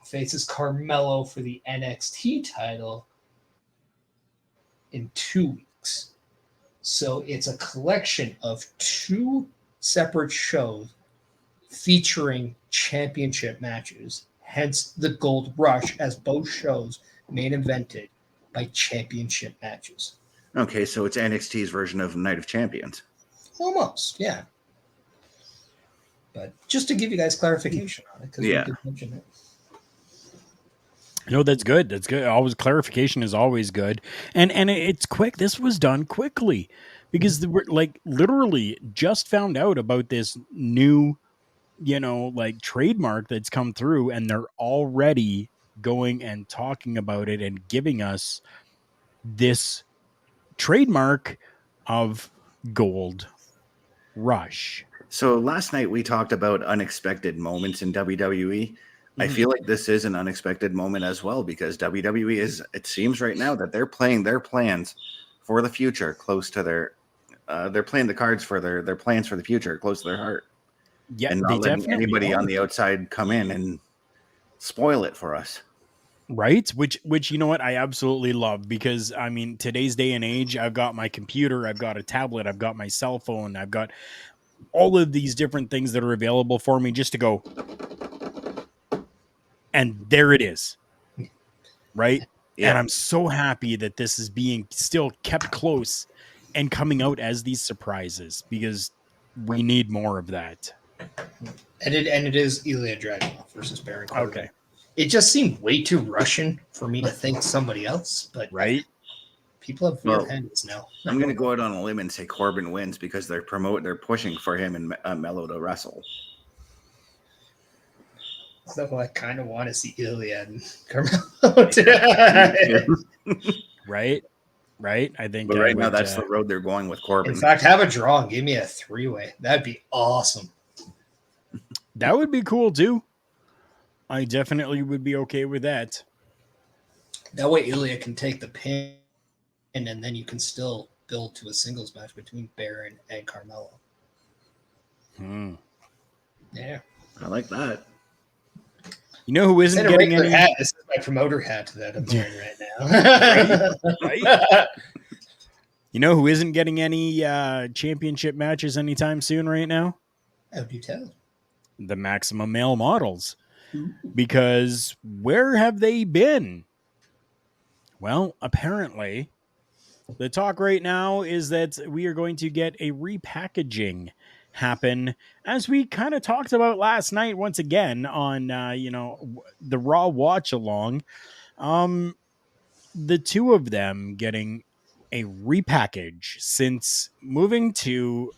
Faces Carmelo for the NXT title in 2 weeks. So it's a collection of 2 separate shows featuring championship matches, hence the Gold Rush, as both shows main evented by championship matches. Okay, so it's NXT's version of Night of Champions. Almost, yeah. But just to give you guys clarification on it, because we did mention it. No, that's good. That's good. Always clarification is always good, and it's quick. This was done quickly because we're like literally just found out about this new, like trademark that's come through, and they're already going and talking about it and giving us this trademark of Gold Rush. So last night we talked about unexpected moments in WWE. I feel like this is an unexpected moment as well, because WWE is, it seems right now that they're playing their plans for the future close to they're playing the cards for their plans for the future close to their heart. Yeah, and they not letting definitely anybody are. on the outside come in and spoil it for us. Right? Which you know what I absolutely love, because I mean, today's day and age, I've got my computer, I've got a tablet, I've got my cell phone, I've got all of these different things that are available for me just to go, and there it is. Right? Yeah. And I'm so happy that this is being still kept close and coming out as these surprises, because we need more of that. And it is Ilya Dragunov versus Baron Corbin. Okay. It just seemed way too Russian for me to think somebody else, but right. People have weird Well, hands now. I'm going to go out on a limb and say Corbin wins, because they're pushing for him and Mello to wrestle. So I kind of want to see Ilya and Carmelo today. Right. I think. But right now, that's the road they're going with Corbin. In fact, have a draw and give me a 3-way. That'd be awesome. That would be cool too. I definitely would be okay with that. That way, Ilya can take the pin, and then you can still build to a singles match between Baron and Carmelo. Yeah, I like that. You know who isn't Instead of getting regular any? hat, this is my promoter hat that I'm wearing right now. Right? You know who isn't getting any championship matches anytime soon right now? How do you tell? The Maximum Male Models. Because where have they been? Well, apparently, the talk right now is that we are going to get a repackaging happen, as we kind of talked about last night once again on the Raw watch along. The two of them getting a repackage since moving to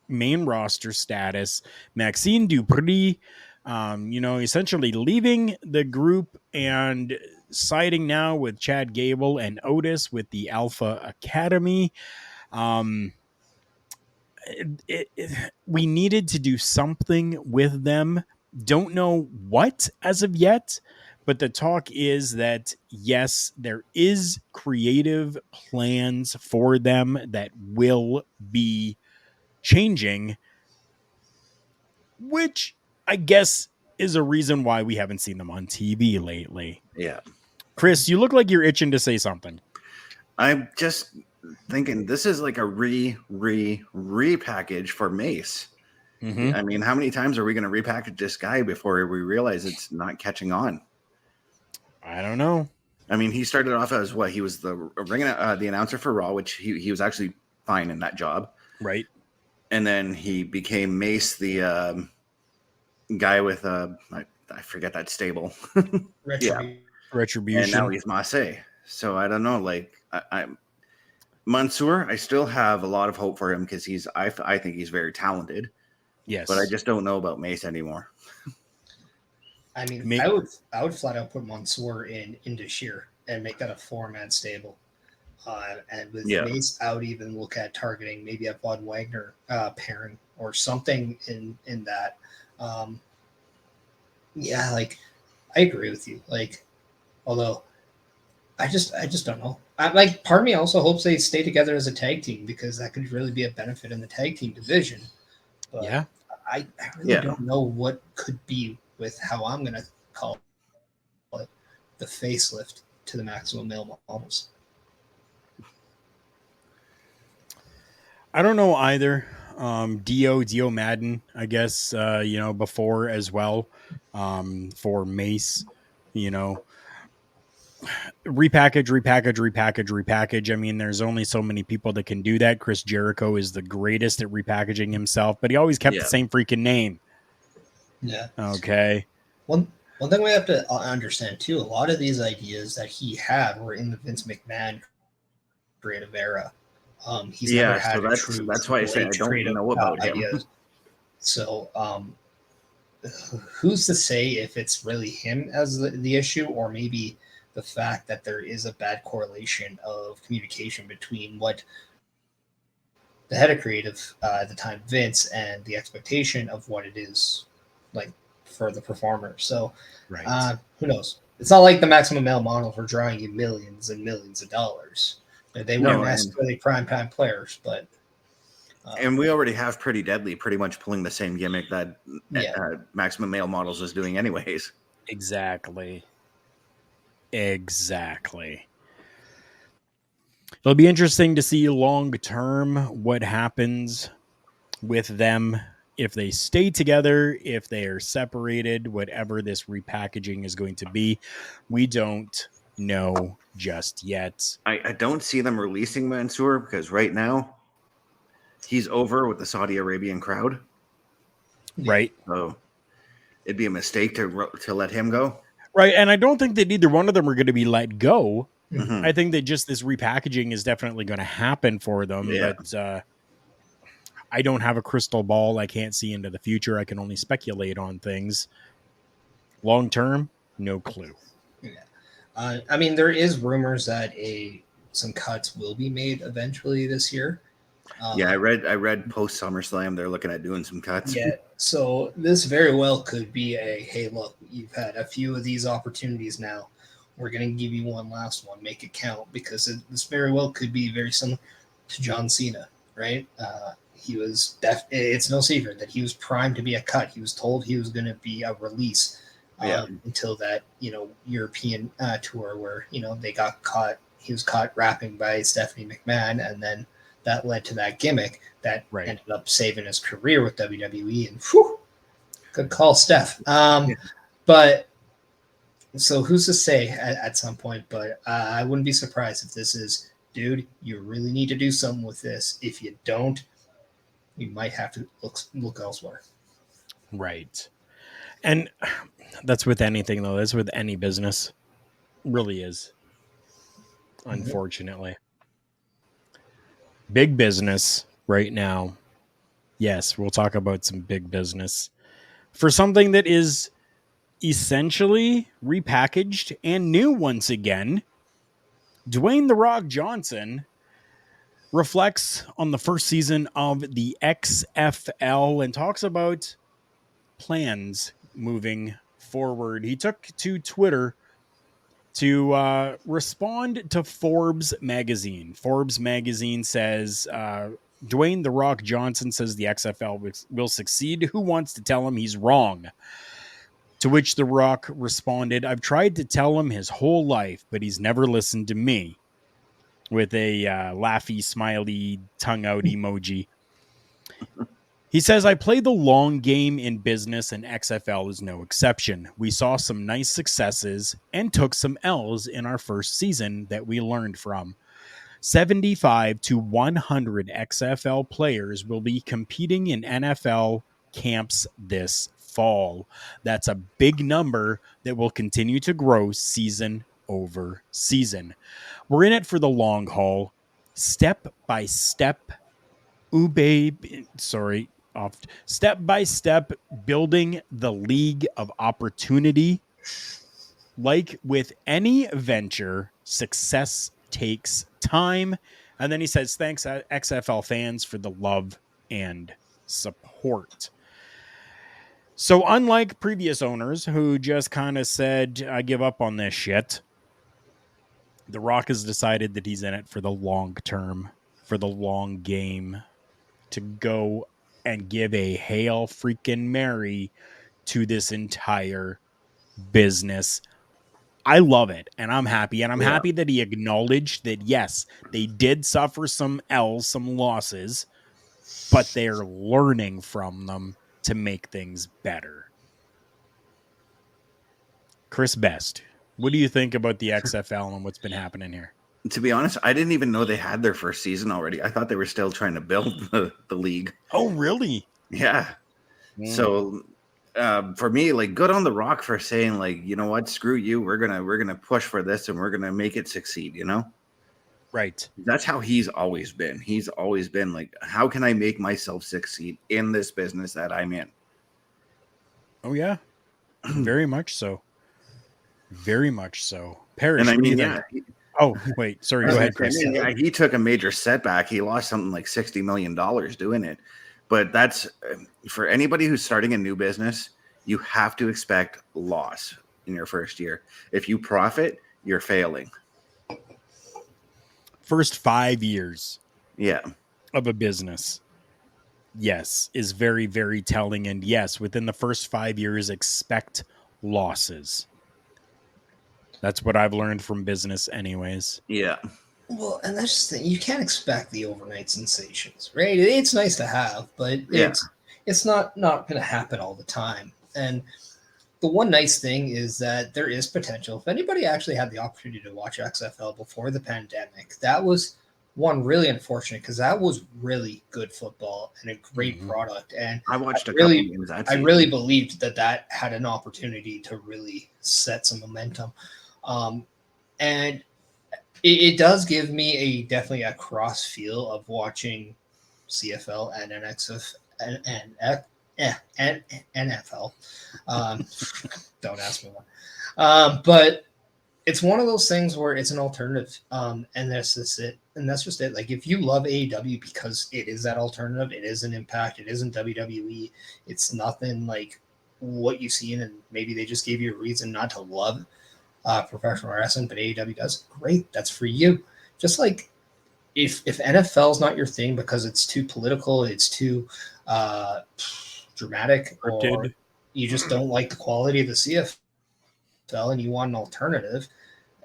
main roster status. Maxine Dupri, essentially leaving the group and siding now with Chad Gable and Otis with the Alpha Academy. We needed to do something with them. Don't know what as of yet, but the talk is that yes, there is creative plans for them that will be changing, which I guess is a reason why we haven't seen them on TV lately. Yeah. Chris, you look like you're itching to say something. I'm just thinking this is like a repackage for Mace. Mm-hmm. I mean, how many times are we going to repackage this guy before we realize it's not catching on? I don't know. I mean, he started off as what? He was the announcer for Raw, which he was actually fine in that job. Right. And then he became Mace, the guy with I forget that stable. Retribution. And now he's Mace. So I don't know. Like I'm Mansoor, I still have a lot of hope for him because I think he's very talented. Yes. But I just don't know about Mace anymore. I mean, I would flat out put Mansoor into Sheer and make that a 4-man stable. And with Mace out, even look at targeting maybe a Von Wagner pairing or something in that. Like I agree with you. Like, although I just don't know. Part of me also hopes they stay together as a tag team because that could really be a benefit in the tag team division. But yeah, I really don't know what could be with how I'm going to call it the facelift to the Maximum Male Models. I don't know either. Dio Madden, I guess, before as well, for Mace, repackage. I mean, there's only so many people that can do that. Chris Jericho is the greatest at repackaging himself, but he always kept the same freaking name. Yeah. Okay. One thing we have to understand too, a lot of these ideas that he had were in the Vince McMahon creative era. He's never had that's why I say I don't know about him. So who's to say if it's really him as the issue, or maybe the fact that there is a bad correlation of communication between what the head of creative at the time, Vince, and the expectation of what it is like for the performer. So Right. who knows? It's not like the maximum male model for drawing you millions and millions of dollars. They weren't No, necessarily primetime players, but and we already have Pretty Deadly pretty much pulling the same gimmick that yeah. Maximum Male Models was doing anyways. Exactly. Exactly. It'll be interesting to see long term what happens with them, if they stay together, if they are separated, whatever this repackaging is going to be. We don't know just yet. I don't see them releasing Mansoor because right now he's over with the Saudi Arabian crowd. Right. So it'd be a mistake to let him go. Right. And I don't think that either one of them are going to be let go. Mhm. I think that just this repackaging is definitely going to happen for them. Yeah. But I don't have a crystal ball. I can't see into the future. I can only speculate on things. Long term, no clue. Yeah. I mean, there is rumors that some cuts will be made eventually this year. Yeah, I read post SummerSlam they're looking at doing some cuts. Yeah, so this very well could be hey, look, you've had a few of these opportunities now. We're going to give you one last one. Make it count, because this very well could be very similar to John Cena, right? He was it's no secret that he was primed to be a cut. He was told he was going to be a release until that European tour where they got caught. He was caught rapping by Stephanie McMahon, and then that led to that gimmick that ended up saving his career with WWE. And whew, good call, Steph. But so who's to say at some point? But I wouldn't be surprised if this is, dude, you really need to do something with this. If you don't, you might have to look elsewhere. Right. And that's with anything, though. That's with any business. Really is. Unfortunately. Big business right now. Yes, we'll talk about some big business for something that is essentially repackaged and new once again. Dwayne "The Rock" Johnson reflects on the first season of the XFL and talks about plans moving forward. He took to Twitter to respond to Forbes magazine. Forbes magazine says, Dwayne "The Rock" Johnson says the XFL will succeed. Who wants to tell him he's wrong? To which The Rock responded, I've tried to tell him his whole life, but he's never listened to me. With a laughy, smiley, tongue out emoji. He says, I play the long game in business, and XFL is no exception. We saw some nice successes and took some L's in our first season that we learned from. 75 to 100 XFL players will be competing in NFL camps this fall. That's a big number that will continue to grow season over season. We're in it for the long haul, step by step. Step by step, building the league of opportunity. Like with any venture, success takes time. And then he says, thanks, XFL fans, for the love and support. So unlike previous owners who just kind of said, I give up on this shit, The Rock has decided that he's in it for the long term, for the long game, to go and give a Hail freaking Mary to this entire business. I love it, and I'm happy. And I'm happy that he acknowledged that, yes, they did suffer some L's, some losses, but they're learning from them to make things better. Chris Best, what do you think about the XFL and what's been happening here? To be honest, I didn't even know they had their first season already. I thought they were still trying to build the league. Oh, really? Yeah. So for me, like, good on The Rock for saying, like, you know what, screw you. We're gonna push for this and we're gonna make it succeed. Right. That's how he's always been. He's always been like, how can I make myself succeed in this business that I'm in? Oh yeah, very much so. Very much so. Parrish, and I mean, yeah. Oh, wait. Sorry. Go ahead, Chris. Yeah, he took a major setback. He lost something like $60 million doing it. But that's for anybody who's starting a new business. You have to expect loss in your first year. If you profit, you're failing. First 5 years Yeah. of a business, yes, is very, very telling. And yes, within the first 5 years, expect losses. That's what I've learned from business anyways. Yeah. Well, and that's just the thing. You can't expect the overnight sensations, right? It's nice to have, but Yeah. it's not going to happen all the time. And the one nice thing is that there is potential. If anybody actually had the opportunity to watch XFL before the pandemic, that was one really unfortunate because that was really good football and a great product. And I watched a really, couple games. I really believed that had an opportunity to really set some momentum. And it does give me definitely a cross feel of watching CFL and NXF and NFL. Don't ask me why. But it's one of those things where it's an alternative. And that's just it. And that's just it. Like if you love AEW because it is that alternative, it is an Impact, it isn't WWE. It's nothing like what you've seen, and maybe they just gave you a reason not to love professional wrestling, but AEW does. Great, that's for you. Just like if NFL is not your thing because it's too political, it's too dramatic, or you just don't like the quality of the CFL and you want an alternative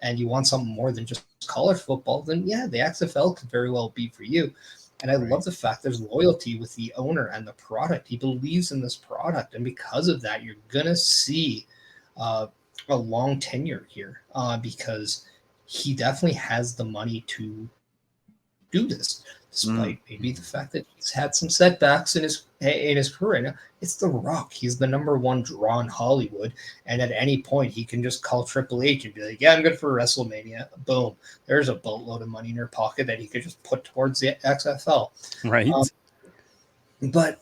and you want something more than just college football, then yeah, the XFL could very well be for you. And I love the fact there's loyalty with the owner and the product. He believes in this product, and because of that, you're gonna see a long tenure here because he definitely has the money to do this, despite maybe the fact that he's had some setbacks in his career. Now, it's The Rock. He's the number one draw in Hollywood, and at any point he can just call Triple H and be like, "Yeah, I'm good for WrestleMania." Boom, there's a boatload of money in your pocket that he could just put towards the XFL. Right. But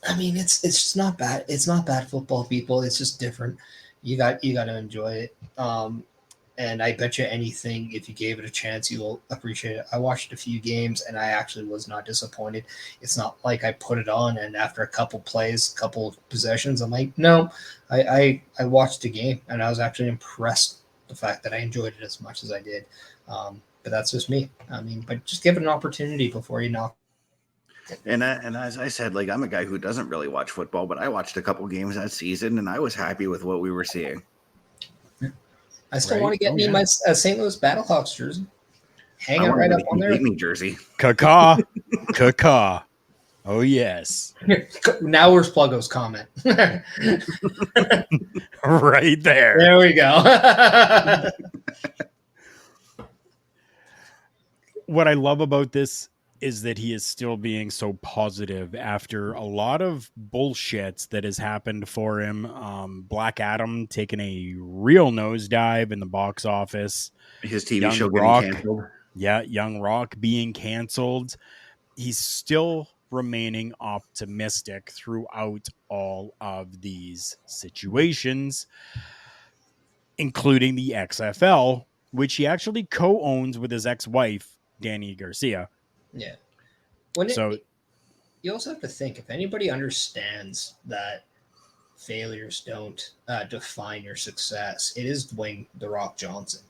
I mean, it's just not bad. It's not bad football, people. It's just different. You got to enjoy it. And I bet you anything, if you gave it a chance, you will appreciate it. I watched a few games, and I actually was not disappointed. It's not like I put it on, and after a couple plays, couple possessions, I'm like, no. I watched the game, and I was actually impressed the fact that I enjoyed it as much as I did. But that's just me. I mean, but just give it an opportunity before you knock. And as I said, like I'm a guy who doesn't really watch football, but I watched a couple games that season, and I was happy with what we were seeing. I still want to get me my St. Louis Battlehawks jersey. Hanging right up on there. Me jersey. Caca. Caca. Oh, yes. Now where's Pluggo's comment? Right there. There we go. What I love about this is that he is still being so positive after a lot of bullshit that has happened for him. Black Adam taking a real nosedive in the box office. His TV show getting canceled. Yeah, Young Rock being canceled. He's still remaining optimistic throughout all of these situations, including the XFL, which he actually co-owns with his ex-wife, Danny Garcia. Yeah. You also have to think, if anybody understands that failures don't define your success, it is Dwayne "The Rock" Johnson.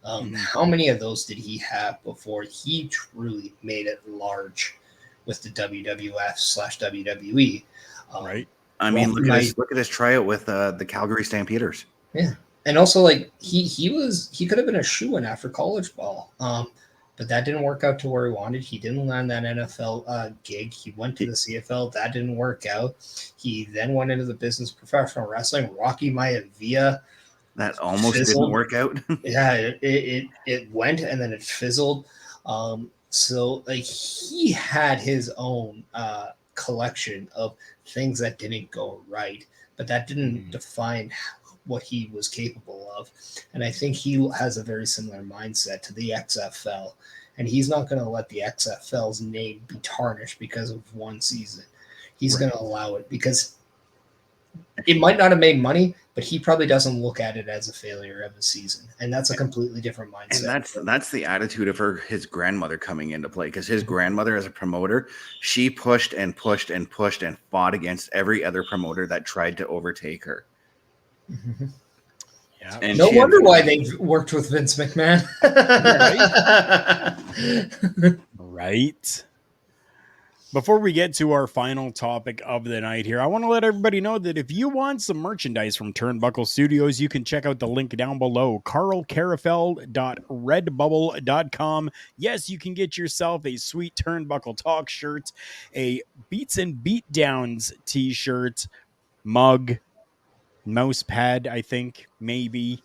How many of those did he have before he truly made it large with the WWF/WWE? Right. I mean, look at his tryout with the Calgary Stampeders. Yeah. And also, like he could have been a shoo-in after college ball. But that didn't work out to where he wanted. He didn't land that NFL gig. He went to the CFL. That didn't work out. He then went into the business of professional wrestling. Rocky Maivia. That almost didn't work out. Yeah, it went and then it fizzled. So like he had his own collection of things that didn't go right, but that didn't define what he was capable of. And I think he has a very similar mindset to the XFL, and he's not going to let the XFL's name be tarnished because of one season. He's going to allow it because it might not have made money, but he probably doesn't look at it as a failure of a season, and that's a completely different mindset. And that's the attitude of his grandmother coming into play, because his grandmother, as a promoter, she pushed and pushed and pushed and fought against every other promoter that tried to overtake her. Mm-hmm. Yeah. And no wonder why they worked with Vince McMahon. Right. Before we get to our final topic of the night here, I want to let everybody know that if you want some merchandise from Turnbuckle Studios, you can check out the link down below, karlkarufel.redbubble.com. Yes, you can get yourself a sweet Turnbuckle Talk shirt, a Beats and Beatdowns t-shirt, mug, mouse pad, I think, maybe.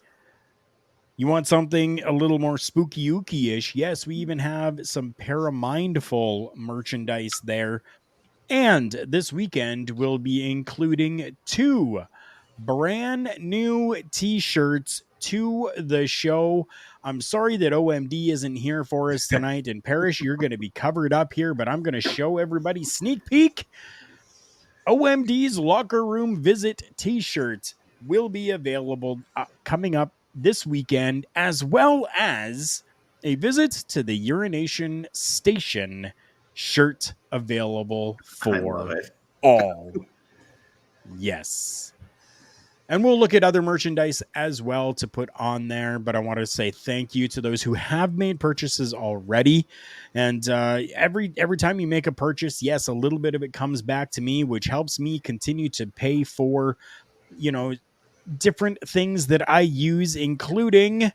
You want something a little more spooky-ooky-ish? Yes, we even have some Paramindful merchandise there. And this weekend, we'll be including 2 brand new t-shirts to the show. I'm sorry that OMD isn't here for us tonight. And Parrish, you're going to be covered up here, but I'm going to show everybody sneak peek. OMD's Locker Room Visit t-shirt will be available coming up this weekend, as well as a visit to the urination station shirt available for all. Yes. And we'll look at other merchandise as well to put on there. But I want to say thank you to those who have made purchases already. And every time you make a purchase, yes, a little bit of it comes back to me, which helps me continue to pay for, different things that I use, including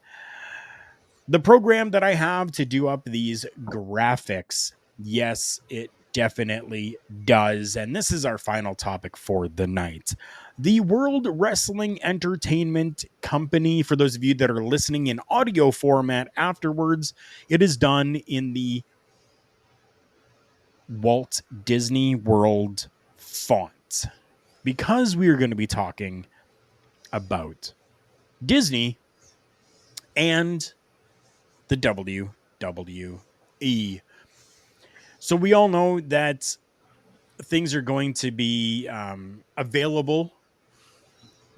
the program that I have to do up these graphics. Yes, it definitely does. And this is our final topic for the night. The World Wrestling Entertainment Company, for those of you that are listening in audio format afterwards, it is done in the Walt Disney World font, because we are going to be talking about Disney and the WWE. So we all know that things are going to be available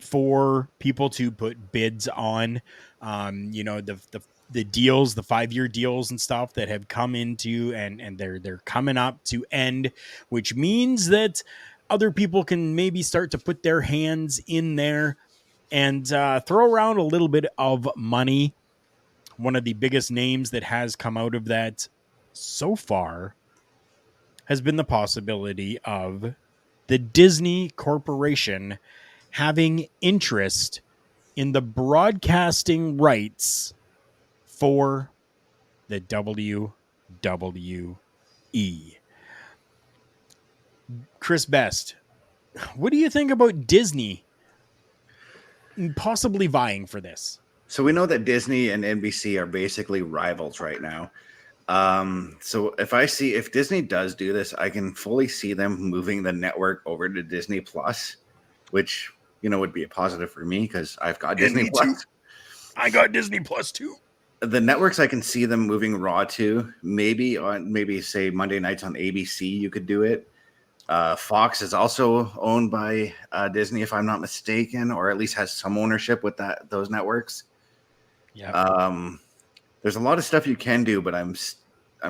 for people to put bids on. The deals, the 5-year deals and stuff that have come into and they're coming up to end, which means that other people can maybe start to put their hands in there and throw around a little bit of money. One of the biggest names that has come out of that so far has been the possibility of the Disney Corporation having interest in the broadcasting rights for the WWE. Chris Best, what do you think about Disney possibly vying for this? So we know that Disney and NBC are basically rivals right now. So if Disney does do this, I can fully see them moving the network over to Disney Plus, which, would be a positive for me because I've got Disney Plus. I got Disney Plus too. The networks, I can see them moving Raw to, maybe say Monday nights on ABC, you could do it. Fox is also owned by Disney, if I'm not mistaken, or at least has some ownership with those networks. Yeah. There's a lot of stuff you can do, but I'm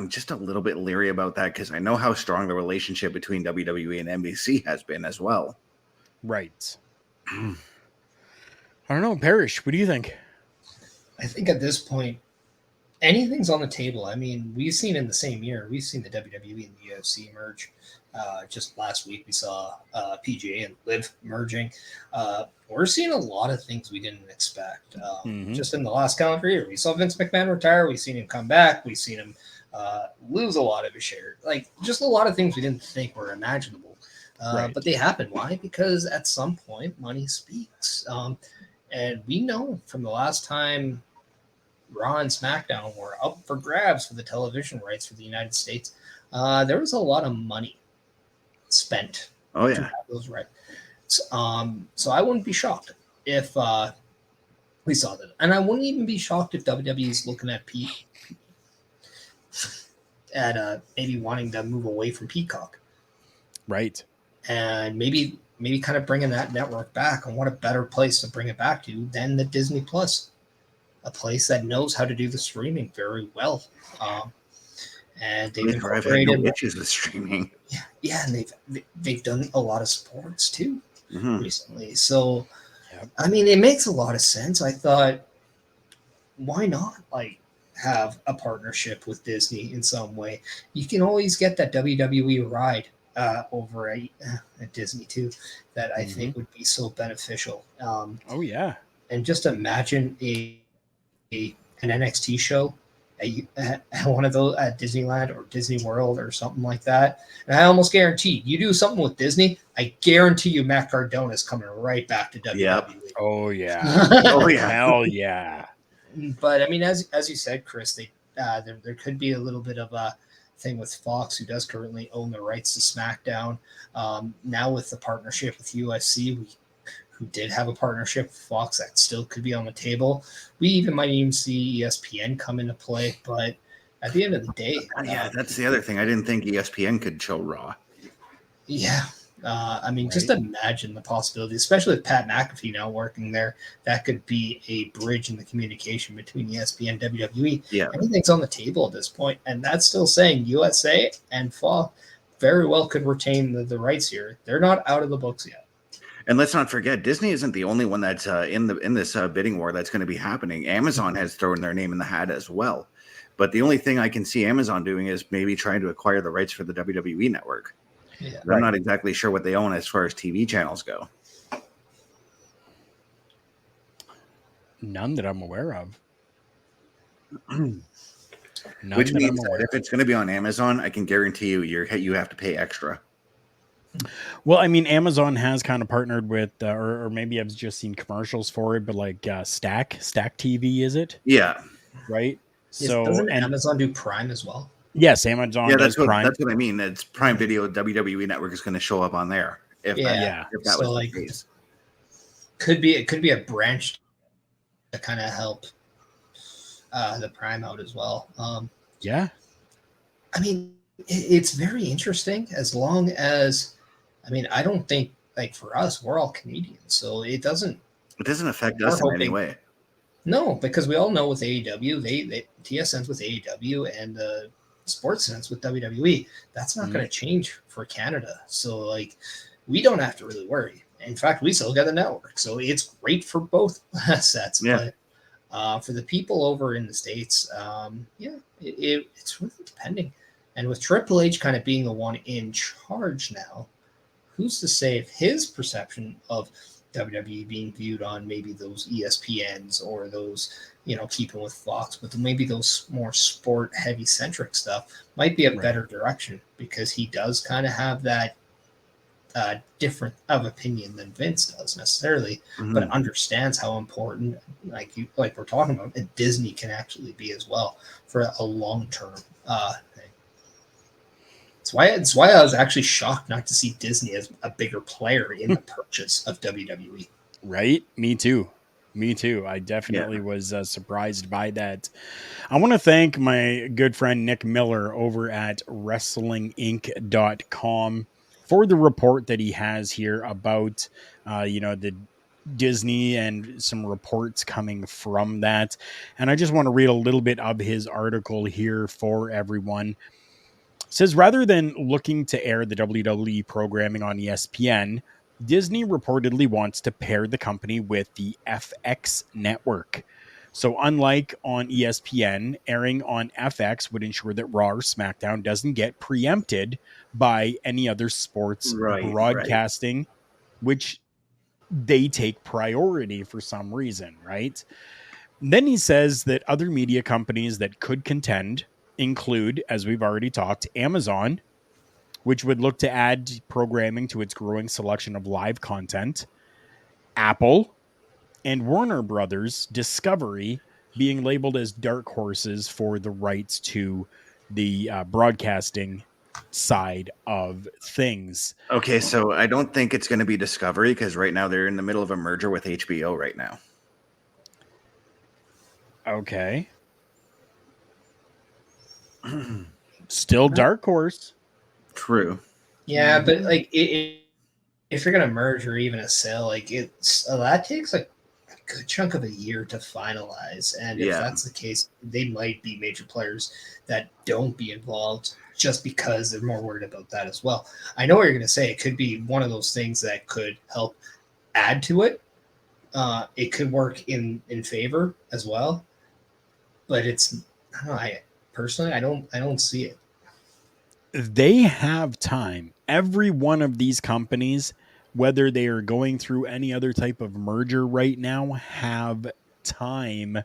just a little bit leery about that because I know how strong the relationship between WWE and NBC has been as well. Right. I don't know, Parrish, what do you think? I think at this point, anything's on the table. I mean, we've seen in the same year, we've seen the WWE and the UFC merge. Just last week, we saw PGA and Liv merging. We're seeing a lot of things we didn't expect. Just in the last calendar year, we saw Vince McMahon retire. We've seen him come back. We've seen him lose a lot of his share. Like, just a lot of things we didn't think were imaginable. Right. But they happened. Why? Because at some point, money speaks. And we know from the last time Raw and SmackDown were up for grabs for the television rights for the United States, there was a lot of money spent to have those rights. So I wouldn't be shocked if we saw that. And I wouldn't even be shocked if WWE is looking at maybe wanting to move away from Peacock. Right. and maybe kind of bringing that network back. And what a better place to bring it back to than the Disney Plus, a place that knows how to do the streaming very well. And they've I've had no incorporated issues with streaming. yeah, and they've done a lot of sports too Mhm. recently. So, I mean, it makes a lot of sense. I thought, why not like have a partnership with Disney in some way? You can always get that WWE ride over at Disney too, that I think would be so beneficial. Oh yeah, and just imagine an NXT show at one of those at Disneyland or Disney World or something like that. And I almost guarantee you do something with Disney, I guarantee you Matt Cardona is coming right back to WWE. Yep. Oh yeah. Oh yeah. Hell yeah. But I mean, as you said, Chris, they there could be a little bit of a thing with Fox, who does currently own the rights to SmackDown. Now with the partnership with UFC, who did have a partnership with Fox, that still could be on the table. We might even see ESPN come into play, but at the end of the day, Yeah, that's the other thing. I didn't think ESPN could show Raw. Yeah. I mean, just imagine the possibility, especially with Pat McAfee now working there. That could be a bridge in the communication between ESPN and WWE. Yeah. Anything's on the table at this point, and that's still saying USA and Fox very well could retain the rights here. They're not out of the books yet. And let's not forget, Disney isn't the only one that's in this bidding war that's going to be happening. Amazon has thrown their name in the hat as well. But the only thing I can see Amazon doing is maybe trying to acquire the rights for the WWE network. Yeah. I'm not exactly sure what they own as far as TV channels go. None that I'm aware of. Which means that if it's going to be on Amazon, I can guarantee you have to pay extra. Well, I mean, Amazon has kind of partnered with, or maybe I've just seen commercials for it, but like Stack TV, is it? Yeah. Right. So doesn't Amazon do Prime as well? Yes, Amazon does Prime. That's what I mean. It's Prime Video. WWE Network is going to show up on there. If that was the case. It could be a branch to kind of help the Prime out as well. Yeah. I mean, it's very interesting as long as, I mean, I don't think, like, for us, we're all Canadians, so it doesn't affect us in any way. No, because we all know with AEW, TSN's with AEW and SportsCent's with WWE. That's not going to change for Canada. So, like, we don't have to really worry. In fact, we still got the network, so it's great for both sets. Yeah. But for the people over in the States, it's really depending. And with Triple H kind of being the one in charge now, who's to say if his perception of WWE being viewed on maybe those ESPNs or those, keeping with Fox, but maybe those more sport heavy centric stuff might be a better direction, because he does kind of have that different of opinion than Vince does necessarily, but understands how important, like we're talking about, and Disney can actually be as well for a long-term thing. It's why I was actually shocked not to see Disney as a bigger player in the purchase of WWE. Right? Me too. I definitely was surprised by that. I want to thank my good friend Nick Miller over at WrestlingInc.com for the report that he has here about, the Disney and some reports coming from that. And I just want to read a little bit of his article here for everyone. It says, rather than looking to air the WWE programming on ESPN, Disney reportedly wants to pair the company with the FX network. So unlike on ESPN, airing on FX would ensure that Raw or SmackDown doesn't get preempted by any other sports broadcasting, which they take priority for some reason, right? Then he says that other media companies that could contend include, as we've already talked, Amazon, which would look to add programming to its growing selection of live content, Apple, and Warner Brothers Discovery being labeled as dark horses for the rights to the broadcasting side of things. Okay, so I don't think it's going to be Discovery, because right now they're in the middle of a merger with HBO right now. Okay. Still dark horse. True. Yeah, but like if you're gonna merge or even a sale, like that takes a good chunk of a year to finalize. And if that's the case, they might be major players that don't be involved just because they're more worried about that as well. I know what you're gonna say. It could be one of those things that could help add to it. It could work in favor as well, but it's I don't know. Personally, I don't see it. They have time. Every one of these companies, whether they are going through any other type of merger right now, have time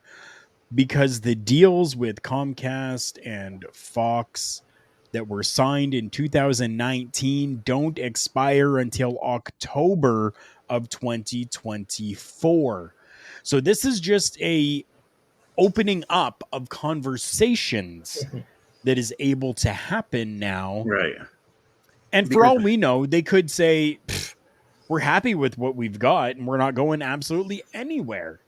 because the deals with Comcast and Fox that were signed in 2019 don't expire until October of 2024. So this is just a opening up of conversations that is able to happen now. Right. And for all we know, they could say, we're happy with what we've got and we're not going absolutely anywhere.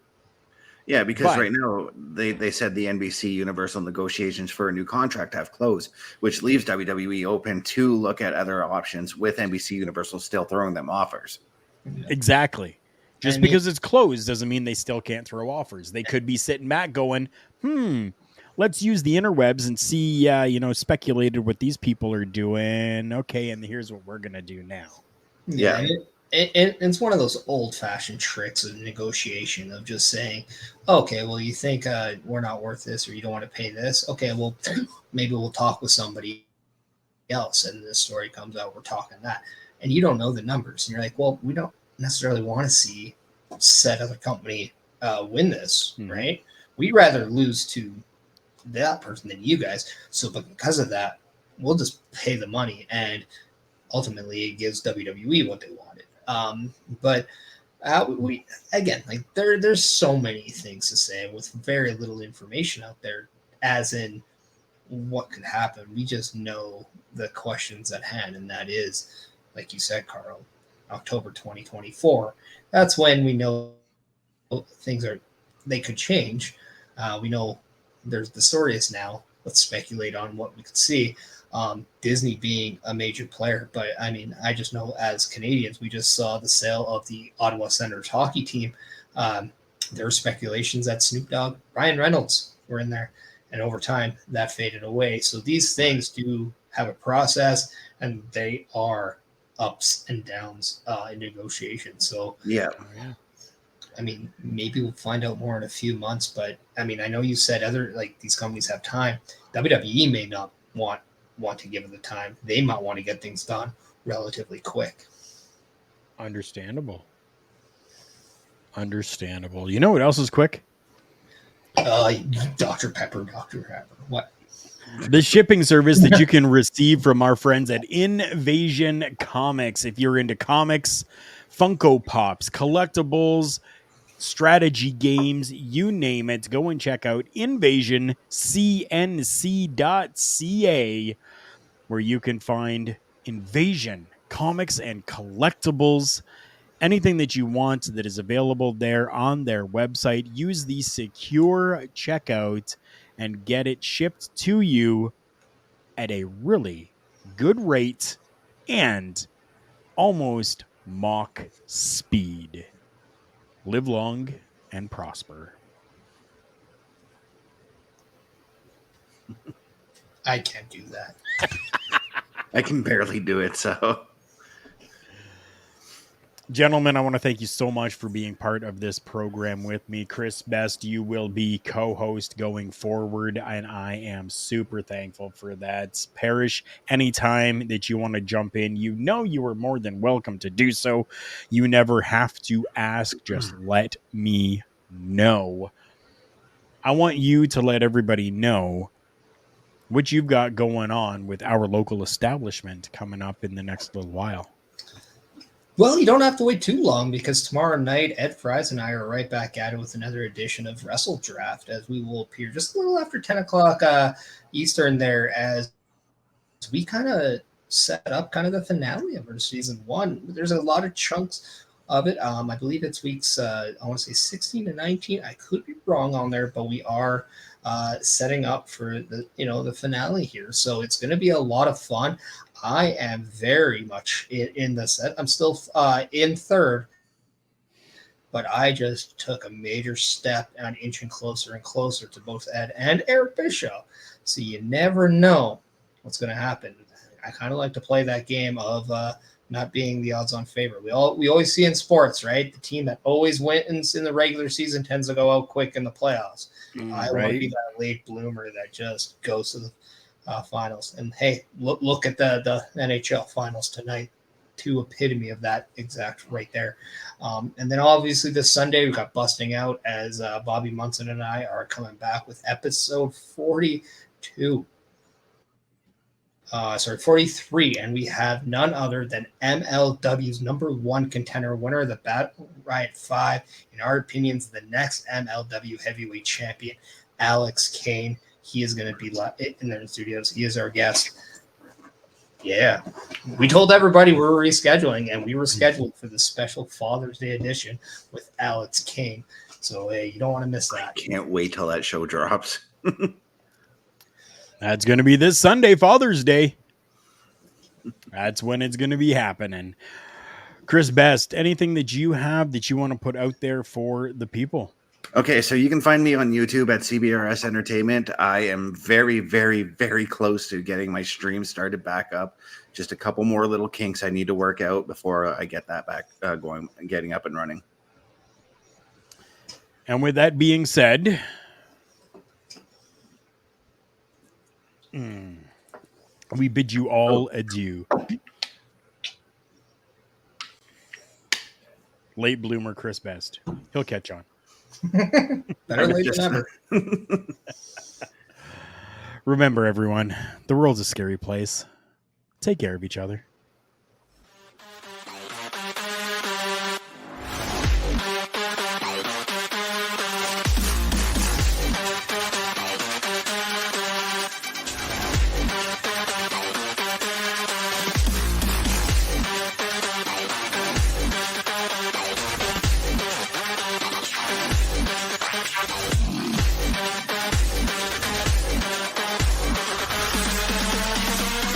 Yeah, because right now they said the NBC Universal negotiations for a new contract have closed, which leaves WWE open to look at other options with NBC Universal still throwing them offers. Exactly. Just because it's closed doesn't mean they still can't throw offers. They could be sitting back going, let's use the interwebs and see, speculated what these people are doing. Okay, and here's what we're going to do now. Yeah. It's one of those old-fashioned tricks of negotiation of just saying, okay, well, you think we're not worth this or you don't want to pay this. Okay, well, maybe we'll talk with somebody else. And this story comes out, we're talking that. And you don't know the numbers. And you're like, well, we don't necessarily want to see said other company win this, right? We'd rather lose to that person than you guys. So because of that, we'll just pay the money. And ultimately, it gives WWE what they wanted. But we again, like there's so many things to say with very little information out there, as in what could happen. We just know the questions at hand, and that is, like you said, Karl, October 2024. That's when we know they could change. We know the story is now. Let's speculate on what we could see. Disney being a major player, but I mean, I just know as Canadians, we just saw the sale of the Ottawa Senators hockey team. There were speculations that Snoop Dogg, Ryan Reynolds were in there, and over time that faded away. So these things do have a process, and they are ups and downs in negotiation. So I mean, maybe we'll find out more in a few months, but I mean, I know you said these companies have time. WWE may not want to give it the time. They might want to get things done relatively quick. Understandable. You know what else is quick? Dr. Pepper. What? The shipping service that you can receive from our friends at Invasion Comics. If you're into comics, Funko Pops, collectibles, strategy games, you name it, go and check out invasioncnc.ca, where you can find Invasion comics and collectibles. Anything that you want that is available there on their website. Use the secure checkout and get it shipped to you at a really good rate and almost mock speed. Live long and prosper. I can't do that. I can barely do it, so. Gentlemen, I want to thank you so much for being part of this program with me. Chris Best, you will be co-host going forward, and I am super thankful for that. Parrish, anytime that you want to jump in, you know you are more than welcome to do so. You never have to ask, just let me know. I want you to let everybody know what you've got going on with our local establishment coming up in the next little while. Well, you don't have to wait too long, because tomorrow night, Ed Fries and I are right back at it with another edition of Wrestle Draft, as we will appear just a little after 10 o'clock Eastern there, as we kind of set up kind of the finale of our season one. There's a lot of chunks of it. I believe it's weeks, I want to say 16 to 19. I could be wrong on there, but we are setting up for the finale here. So it's going to be a lot of fun. I am very much in the set. I'm still in third, but I just took a major step and inching closer and closer to both Ed and Eric Bishop. So you never know what's going to happen. I kind of like to play that game of not being the odds-on favorite. We always see in sports, right? The team that always wins in the regular season tends to go out quick in the playoffs. I want to be that late bloomer that just goes to the finals. And hey, look at the NHL finals tonight. Two epitome of that exact right there. And then obviously this Sunday we've got Busting Out as Bobby Munson and I are coming back with episode 42. 43, and we have none other than MLW's #1 contender, winner of the Battle Riot 5, in our opinions, the next MLW heavyweight champion, Alex Kane. He is going to be in the studios. He is our guest. Yeah, we told everybody we were rescheduling, and we were scheduled for the special Father's Day edition with Alex Kane. So hey, you don't want to miss that. Can't wait till that show drops. That's going to be this Sunday, Father's Day. That's when it's going to be happening. Chris Best, anything that you have that you want to put out there for the people? Okay, so you can find me on YouTube at CBRS Entertainment. I am very, very, very close to getting my stream started back up. Just a couple more little kinks I need to work out before I get that back going and getting up and running. And with that being said, we bid you all adieu. Late bloomer Chris Best. He'll catch on. Better late than ever. Remember, everyone, the world's a scary place. Take care of each other.